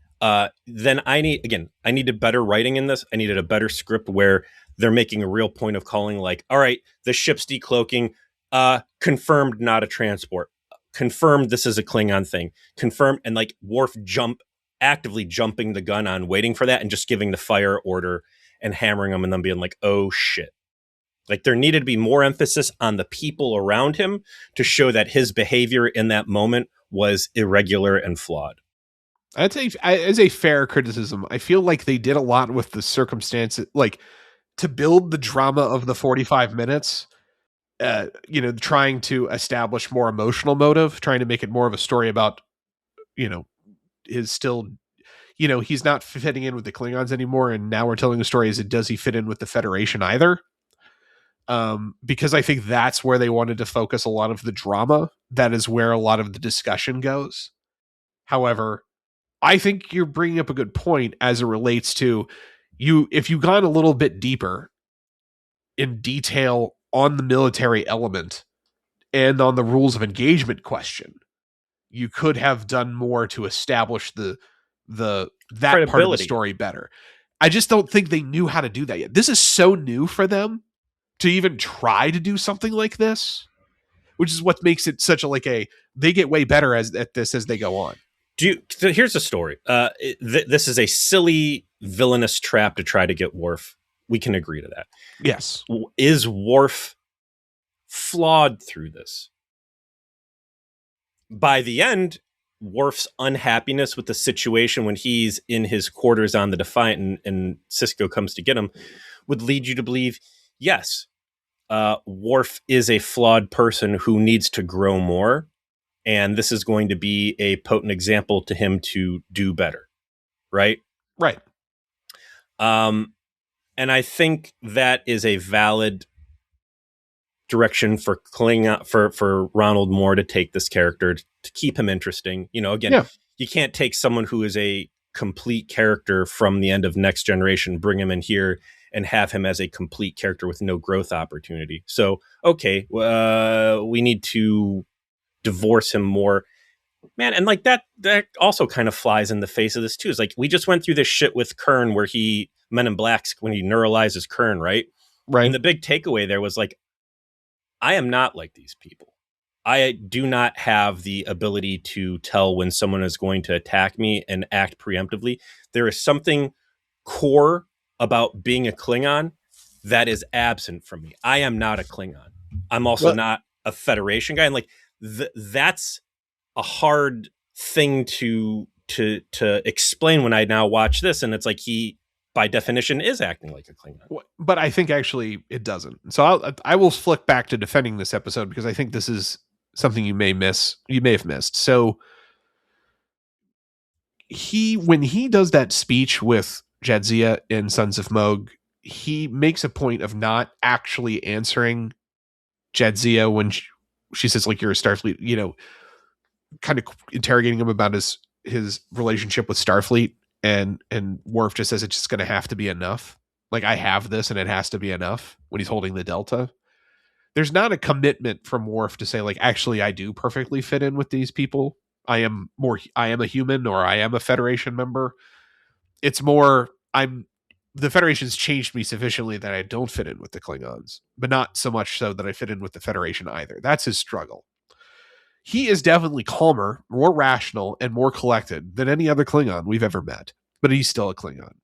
then I needed better writing in this. I needed a better script where they're making a real point of calling like, all right, the ship's decloaking, confirmed not a transport, confirmed this is a Klingon thing, confirmed, and like Worf actively jumping the gun on waiting for that and just giving the fire order and hammering them and then being like, oh shit. Like there needed to be more emphasis on the people around him to show that his behavior in that moment was irregular and flawed. I'd say as a fair criticism, I feel like they did a lot with the circumstances, like to build the drama of the 45 minutes, trying to establish more emotional motive, trying to make it more of a story about, his still, he's not fitting in with the Klingons anymore. And now we're telling the story as does he fit in with the Federation either? Because I think that's where they wanted to focus a lot of the drama. That is where a lot of the discussion goes. However, I think you're bringing up a good point as it relates to if you've gone a little bit deeper in detail on the military element and on the rules of engagement question, you could have done more to establish that part of the story better. I just don't think they knew how to do that yet. This is so new for them to even try to do something like this, which is what makes it such they get way better at this as they go on. So here's the story. This is a silly, villainous trap to try to get Worf. We can agree to that. Yes. Is Worf flawed through this? By the end, Worf's unhappiness with the situation when he's in his quarters on the Defiant and Sisko comes to get him would lead you to believe, yes, Worf is a flawed person who needs to grow more. And this is going to be a potent example to him to do better. Right? Right. And I think that is a valid direction for for Ronald Moore to take this character to keep him interesting. Again, You can't take someone who is a complete character from the end of Next Generation, bring him in here and have him as a complete character with no growth opportunity. So, okay, we need to divorce him more, man. And like that also kind of flies in the face of this too. It's like we just went through this shit with Kern where Men in Black's when he neuralizes Kern, right? And the big takeaway there was like, I am not like these people. I do not have the ability to tell when someone is going to attack me and act preemptively. There is something core about being a Klingon that is absent from me. I am not a Klingon. I'm also not a Federation guy. And like, that's a hard thing to explain when I now watch this, and it's like he by definition is acting like a Klingon. But I think actually it doesn't. So I will flick back to defending this episode because I think this is something you may have missed. So when he does that speech with Jadzia in Sons of Moog, he makes a point of not actually answering Jadzia when she says like, you're a Starfleet, kind of interrogating him about his relationship with Starfleet, and Worf just says it's just going to have to be enough. Like, I have this and it has to be enough when he's holding the Delta. There's not a commitment from Worf to say like, actually, I do perfectly fit in with these people. I am a human, or I am a Federation member. It's more, the Federation's changed me sufficiently that I don't fit in with the Klingons, but not so much so that I fit in with the Federation either. That's his struggle. He is definitely calmer, more rational, and more collected than any other Klingon we've ever met, but he's still a Klingon.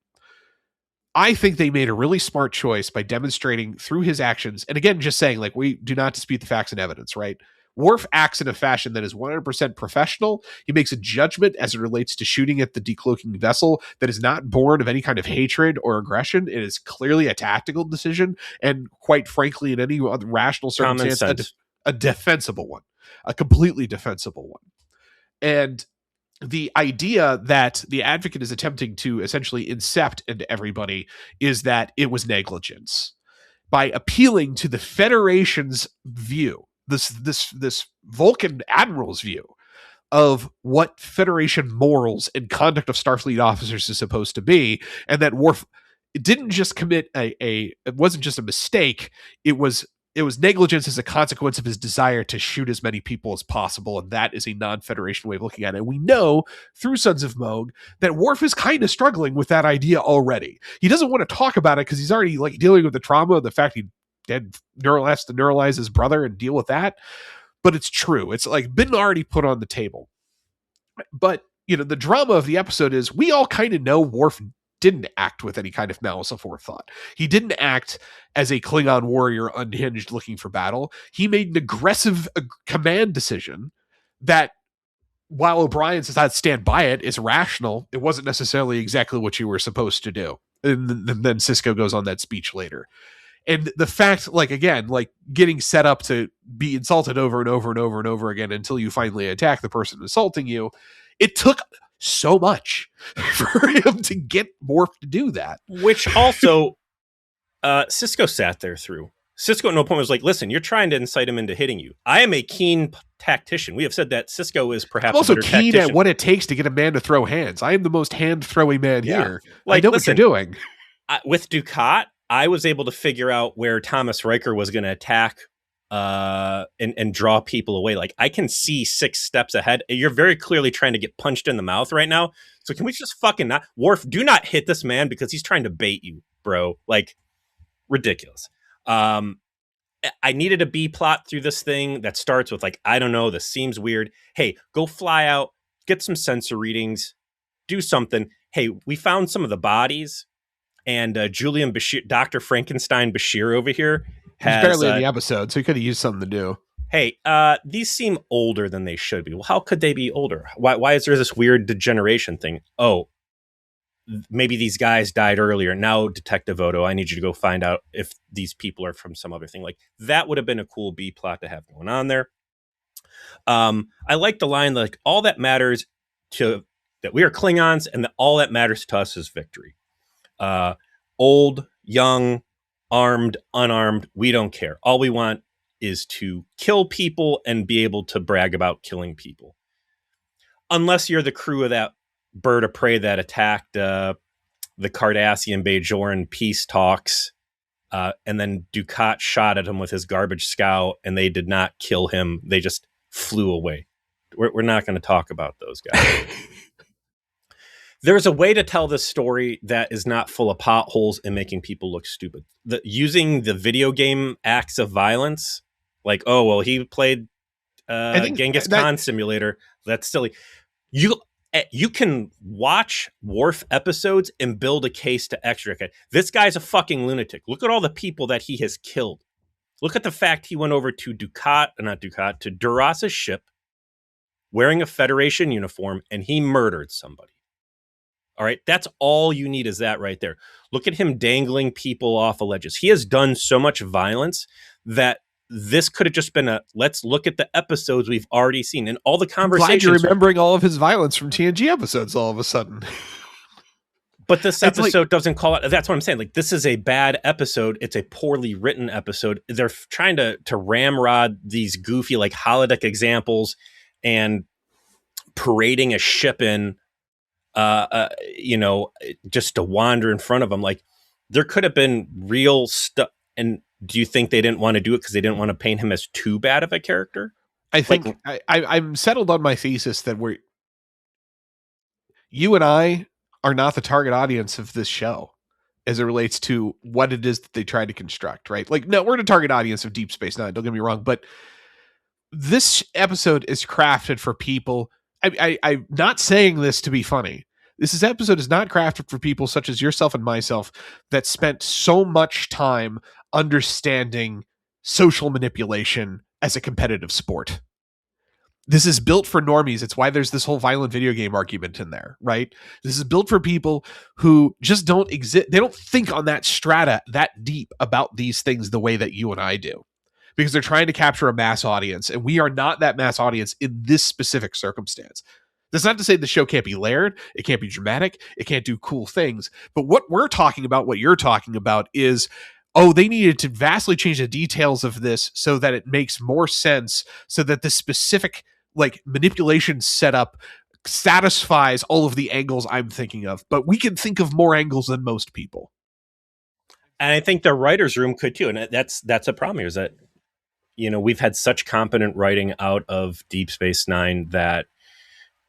I think they made a really smart choice by demonstrating through his actions, and again, just saying, like, we do not dispute the facts and evidence, right? Worf acts in a fashion that is 100% professional. He makes a judgment as it relates to shooting at the decloaking vessel that is not born of any kind of hatred or aggression. It is clearly a tactical decision, and quite frankly, in any other rational circumstance, a defensible one. A completely defensible one. And the idea that the advocate is attempting to essentially incept into everybody is that it was negligence by appealing to the Federation's view, this Vulcan admiral's view of what Federation morals and conduct of Starfleet officers is supposed to be, and that Worf didn't just commit it wasn't just a mistake, it was negligence as a consequence of his desire to shoot as many people as possible, and that is a non-Federation way of looking at it. And we know through Sons of Moog that Worf is kind of struggling with that idea already. He doesn't want to talk about it because he's already like dealing with the trauma of the fact he has to neuralize his brother and deal with that. But it's true. It's like been already put on the table. But the drama of the episode is we all kind of know Worf didn't act with any kind of malice aforethought. He didn't act as a Klingon warrior unhinged looking for battle. He made an aggressive command decision that, while O'Brien says I'd stand by it, is rational. It wasn't necessarily exactly what you were supposed to do. And then Cisco goes on that speech later. And the fact, getting set up to be insulted over and over and over and over again until you finally attack the person insulting you, it took so much for him to get Worf to do that. Which also, Cisco sat there through. Cisco at no point was like, listen, you're trying to incite him into hitting you. I am a keen tactician. We have said that Cisco is perhaps also keen at what it takes to get a man to throw hands. I am the most hand-throwing man here. I know what you're doing. With Dukat, I was able to figure out where Thomas Riker was going to attack and draw people away. Like, I can see 6 steps ahead. You're very clearly trying to get punched in the mouth right now. So can we just fucking not? Worf, do not hit this man because he's trying to bait you, bro. Like, ridiculous. I needed a B plot through this thing that starts with like, I don't know, this seems weird. Hey, go fly out, get some sensor readings, do something. Hey, we found some of the bodies, and Julian Bashir, Dr. Frankenstein Bashir over here, he's barely in the episode, so he could have used something to do. Hey, these seem older than they should be. Well, how could they be older? Why is there this weird degeneration thing? Oh, maybe these guys died earlier. Now, Detective Odo, I need you to go find out if these people are from some other thing. Like, that would have been a cool B plot to have going on there. I like the line, like, all that matters that we are Klingons, and that all that matters to us is victory. Old, young, armed, unarmed, we don't care. All we want is to kill people and be able to brag about killing people. Unless you're the crew of that bird of prey that attacked the Cardassian Bajoran peace talks, and then Dukat shot at him with his garbage scow, and they did not kill him. They just flew away. We're not going to talk about those guys. There's a way to tell this story that is not full of potholes and making people look stupid. Using the video game acts of violence, like, oh, well, he played Genghis Khan simulator. That's silly. You can watch Worf episodes and build a case to extricate. This guy's a fucking lunatic. Look at all the people that he has killed. Look at the fact he went over to to Duras's ship wearing a Federation uniform, and he murdered somebody. All right, that's all you need, is that right there. Look at him dangling people off of ledges. He has done so much violence that this could have just been let's look at the episodes we've already seen and all the conversations. I'm glad you're remembering all of his violence from TNG episodes all of a sudden. But this episode doesn't call it. That's what I'm saying. Like, this is a bad episode. It's a poorly written episode. They're trying to ramrod these goofy, like, holodeck examples and parading a ship in, just to wander in front of them. Like, there could have been real stuff. And do you think they didn't want to do it because they didn't want to paint him as too bad of a character? I think I'm settled on my thesis that you and I are not the target audience of this show as it relates to what it is that they try to construct, right? Like, no, we're the target audience of Deep Space Nine, don't get me wrong, but this episode is crafted for people. I'm not saying this to be funny. This episode is not crafted for people such as yourself and myself that spent so much time understanding social manipulation as a competitive sport. This is built for normies. It's why there's this whole violent video game argument in there, right? This is built for people who just don't exist. They don't think on that strata that deep about these things the way that you and I do, because they're trying to capture a mass audience, and we are not that mass audience in this specific circumstance. That's not to say the show can't be layered, it can't be dramatic, it can't do cool things. But what we're talking about, what you're talking about, is they needed to vastly change the details of this so that it makes more sense, so that the specific like manipulation setup satisfies all of the angles I'm thinking of. But we can think of more angles than most people. And I think the writer's room could too. And that's a problem here, is that, we've had such competent writing out of Deep Space Nine that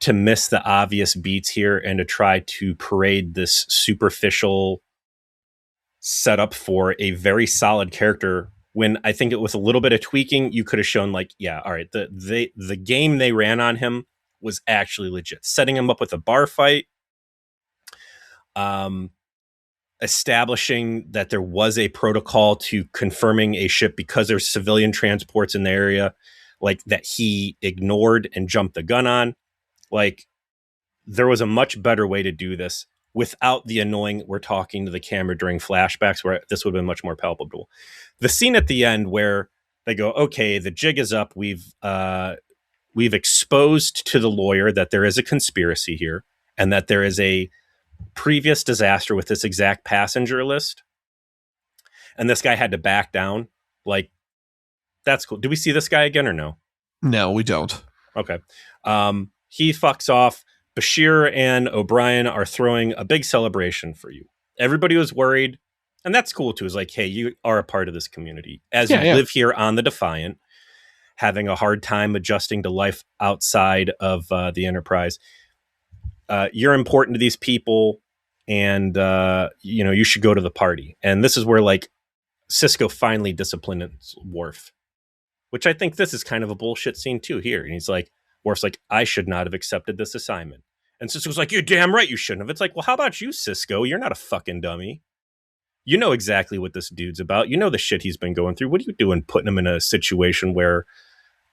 to miss the obvious beats here and to try to parade this superficial setup for a very solid character, when I think it with a little bit of tweaking, you could have shown like, yeah, all right, the game they ran on him was actually legit. Setting him up with a bar fight, establishing that there was a protocol to confirming a ship because there's civilian transports in the area, like that he ignored and jumped the gun on. Like, there was a much better way to do this without the annoying we're talking to the camera during flashbacks, where this would have been much more palpable. The scene at the end where they go, okay, the jig is up. We've exposed to the lawyer that there is a conspiracy here and that there is a previous disaster with this exact passenger list. And this guy had to back down. Like, that's cool. Do we see this guy again or no? No, we don't. Okay. He fucks off. Bashir and O'Brien are throwing a big celebration for you. Everybody was worried, and that's cool too. Is like, hey, you are a part of this community. As you live here on the Defiant, having a hard time adjusting to life outside of the Enterprise. You're important to these people, and you should go to the party. And this is where like Cisco finally disciplines Worf, which I think this is kind of a bullshit scene too here. And he's like, Worf's like, I should not have accepted this assignment. And Cisco's like, you're damn right you shouldn't have. It's like, well, how about you, Cisco? You're not a fucking dummy. You know exactly what this dude's about. You know the shit he's been going through. What are you doing putting him in a situation where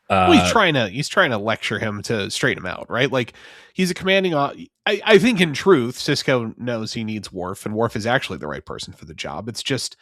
he's trying to lecture him to straighten him out, right? Like, he's a commanding. I think in truth, Cisco knows he needs Worf, and Worf is actually the right person for the job. It's just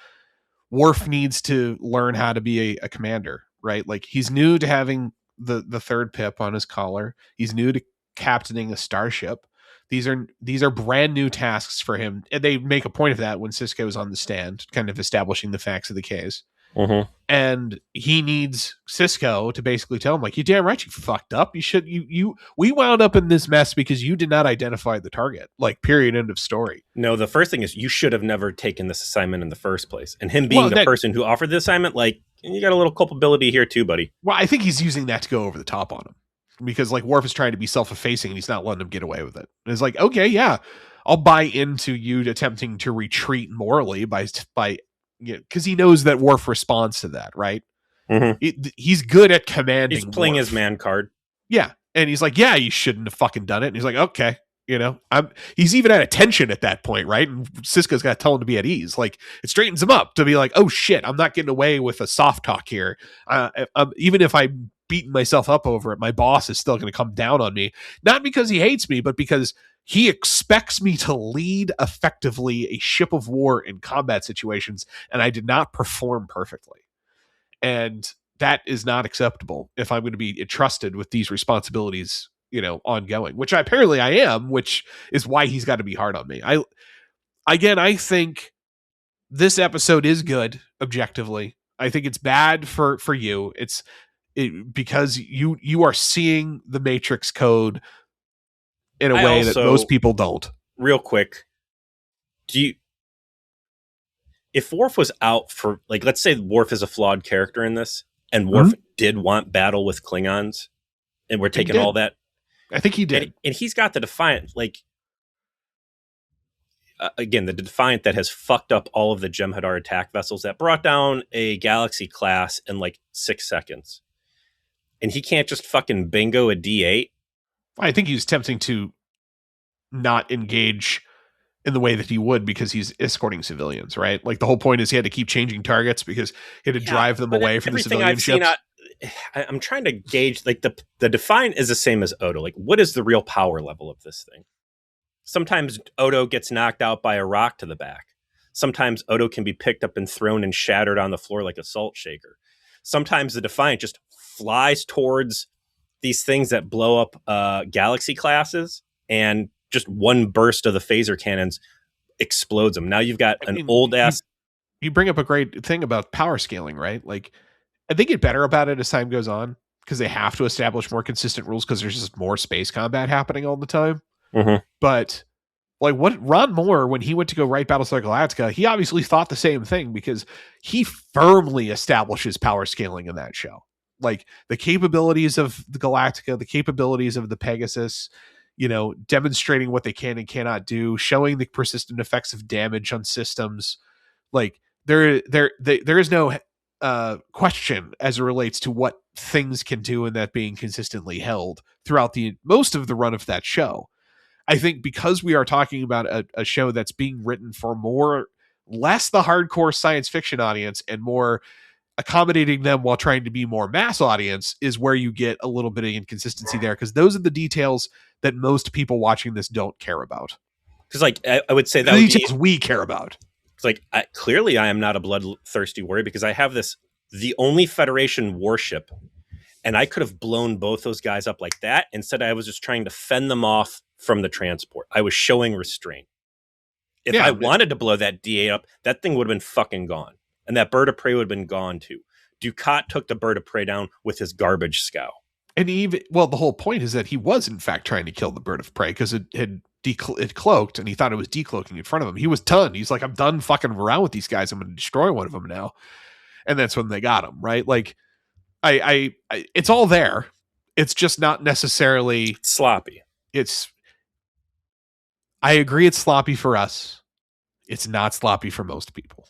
Worf needs to learn how to be a commander, right? Like, he's new to having the third pip on his collar. He's new to captaining a starship. These are brand new tasks for him, and they make a point of that when Cisco is on the stand, kind of establishing the facts of the case. Mm-hmm. And he needs Cisco to basically tell him, like, you're damn right, you fucked up. We wound up in this mess because you did not identify the target. Like, period, end of story. No, the first thing is you should have never taken this assignment in the first place. And him being the person who offered the assignment, like, you got a little culpability here too, buddy. Well, I think he's using that to go over the top on him, because like Worf is trying to be self-effacing and he's not letting him get away with it. And it's like, okay, yeah, I'll buy into you attempting to retreat morally by because he knows that Worf responds to that, right? Mm-hmm. He's good at commanding. He's playing Worf. his man card. Yeah, and he's like, yeah, you shouldn't have fucking done it. And he's like, okay. He's even at attention at that point, right? And Cisco's got to tell him to be at ease. Like, it straightens him up to be like, oh shit, I'm not getting away with a soft talk here. Even if I'm beating myself up over it, my boss is still going to come down on me. Not because he hates me, but because he expects me to lead effectively a ship of war in combat situations, and I did not perform perfectly. And that is not acceptable if I'm going to be entrusted with these responsibilities, ongoing, which apparently I am, which is why he's got to be hard on me. I think this episode is good objectively. I think it's bad for you. Because you are seeing the Matrix code in a way that most people don't. Real quick, if Worf was out for, like, let's say Worf is a flawed character in this, and Worf did want battle with Klingons, and we're taking all that. I think he did. And he's got the Defiant, like, again, the Defiant that has fucked up all of the Jem'Hadar attack vessels that brought down a Galaxy class in like 6 seconds. And he can't just fucking bingo a D8. I think he's attempting to not engage in the way that he would because he's escorting civilians, right? Like, the whole point is he had to keep changing targets because he had to drive them away from the civilian ships. I'm trying to gauge, like, the Defiant is the same as Odo. Like, what is the real power level of this thing? Sometimes Odo gets knocked out by a rock to the back. Sometimes Odo can be picked up and thrown and shattered on the floor like a salt shaker. Sometimes the Defiant just flies towards these things that blow up galaxy classes, and just one burst of the phaser cannons explodes them. Now you've got I an mean, old ass. you bring up a great thing about power scaling, right? Like, they get better about it as time goes on because they have to establish more consistent rules because there's just more space combat happening all the time. Mhm. But like, what Ron Moore, when he went to go write Battlestar Galactica, he obviously thought the same thing because he firmly establishes power scaling in that show. Like, the capabilities of the Galactica, the capabilities of the Pegasus, demonstrating what they can and cannot do, showing the persistent effects of damage on systems. Like, there is no question as it relates to what things can do, and that being consistently held throughout the most of the run of that show. I think because we are talking about a show that's being written for less the hardcore science fiction audience and more accommodating them while trying to be more mass audience, is where you get a little bit of inconsistency there, because those are the details that most people watching this don't care about. Because like I would say that The would details be we care about. like clearly I am not a bloodthirsty warrior because I have the only Federation warship, and I could have blown both those guys up like that. Instead, I was just trying to fend them off from the transport. I was showing restraint. If I wanted to blow that D8 up, that thing would have been fucking gone. And that bird of prey would have been gone too. Ducat took the bird of prey down with his garbage scow. And the whole point is that he was in fact trying to kill the bird of prey because it cloaked, and he thought it was decloaking in front of him. He was done. He's like, I'm done fucking around with these guys. I'm going to destroy one of them now. And that's when they got him, right? Like, I it's all there. It's just not necessarily sloppy. I agree it's sloppy for us. It's not sloppy for most people.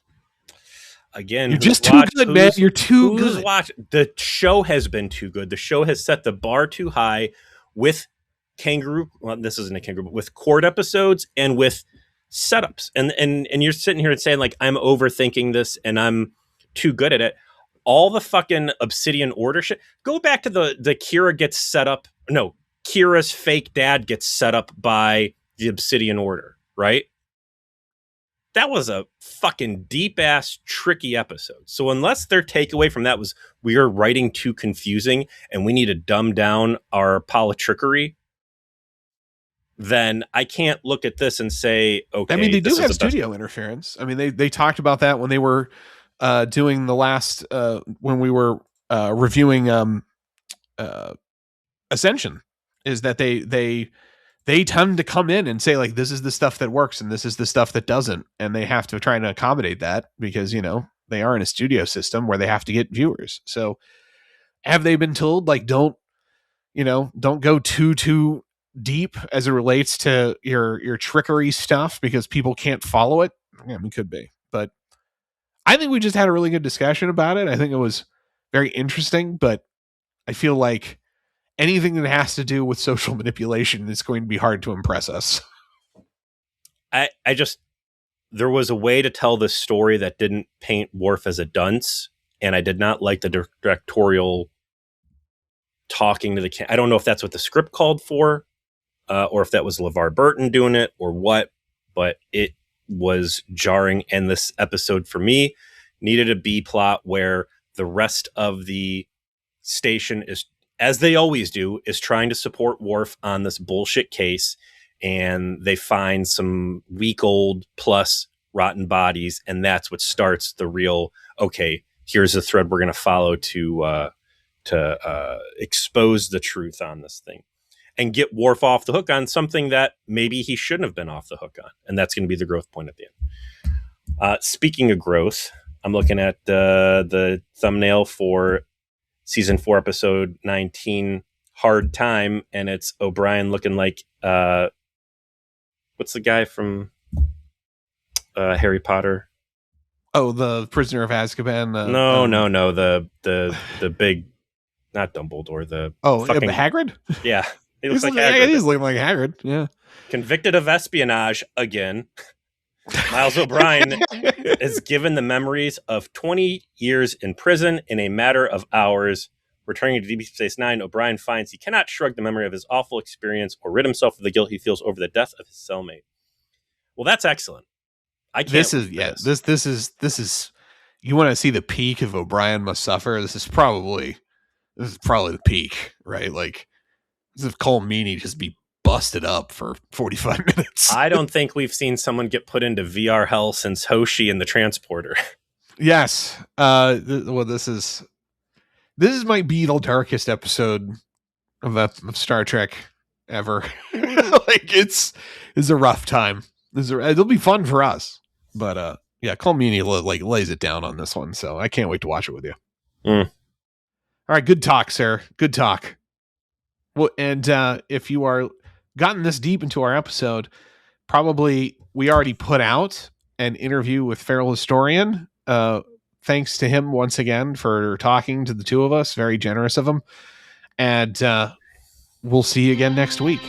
Again, you're just too good, man. You're too good. The show has been too good. The show has set the bar too high with kangaroo. Well, this isn't a kangaroo, but with cord episodes and with setups. And you're sitting here and saying like, I'm overthinking this and I'm too good at it. All the fucking Obsidian Order shit. Go back to the Kira gets set up. No, Kira's fake dad gets set up by the Obsidian Order, right? That was a fucking deep ass tricky episode. So unless their takeaway from that was we are writing too confusing and we need to dumb down our politrickery, then I can't look at this and say, okay. I mean, they do have studio interference. I mean, they talked about that when they were doing the last when we were reviewing Ascension, is that they tend to come in and say like, this is the stuff that works and this is the stuff that doesn't, and they have to try and accommodate that because they are in a studio system where they have to get viewers. So have they been told like, don't go too deep as it relates to your trickery stuff because people can't follow it? Yeah, we could be, but I think we just had a really good discussion about it. I think it was very interesting, but I feel like anything that has to do with social manipulation is going to be hard to impress us. There was a way to tell this story that didn't paint Worf as a dunce, and I did not like the directorial talking to the I don't know if that's what the script called for, or if that was LeVar Burton doing it or what, but it was jarring. And this episode for me needed a B plot where the rest of the station is, as they always do, is trying to support Worf on this bullshit case, and they find some week old plus rotten bodies, and that's what starts the real, okay, here's the thread we're going to follow to expose the truth on this thing and get Worf off the hook on something that maybe he shouldn't have been off the hook on. And that's going to be the growth point at the end. Speaking of growth, I'm looking at the thumbnail for season 4, episode 19, Hard Time, and it's O'Brien looking like what's the guy from Harry Potter? Oh, the Prisoner of Azkaban. No. The big, not Dumbledore. Fucking Hagrid. Yeah, he looks like Hagrid. He's looking like Hagrid. Yeah. Convicted of espionage again. Miles O'Brien is given the memories of 20 years in prison in a matter of hours. Returning to Deep Space Nine, O'Brien finds he cannot shrug the memory of his awful experience or rid himself of the guilt he feels over the death of his cellmate. Well, that's excellent. I can't. This is you want to see the peak of O'Brien must suffer. This is probably This is probably the peak, right? Like, as if Cole Meany just be busted up for 45 minutes. I don't think we've seen someone get put into VR hell since Hoshi and the Transporter. Yes. Well, this might be the darkest episode of Star Trek ever. Like, it's a rough time. It'll be fun for us, but yeah, Cole Meany like lays it down on this one, so I can't wait to watch it with you. Mm. All right, good talk, sir. Good talk. Well, and if you are gotten this deep into our episode, probably we already put out an interview with Feral Historian. Thanks to him once again for talking to the two of us. Very generous of him. And we'll see you again next week.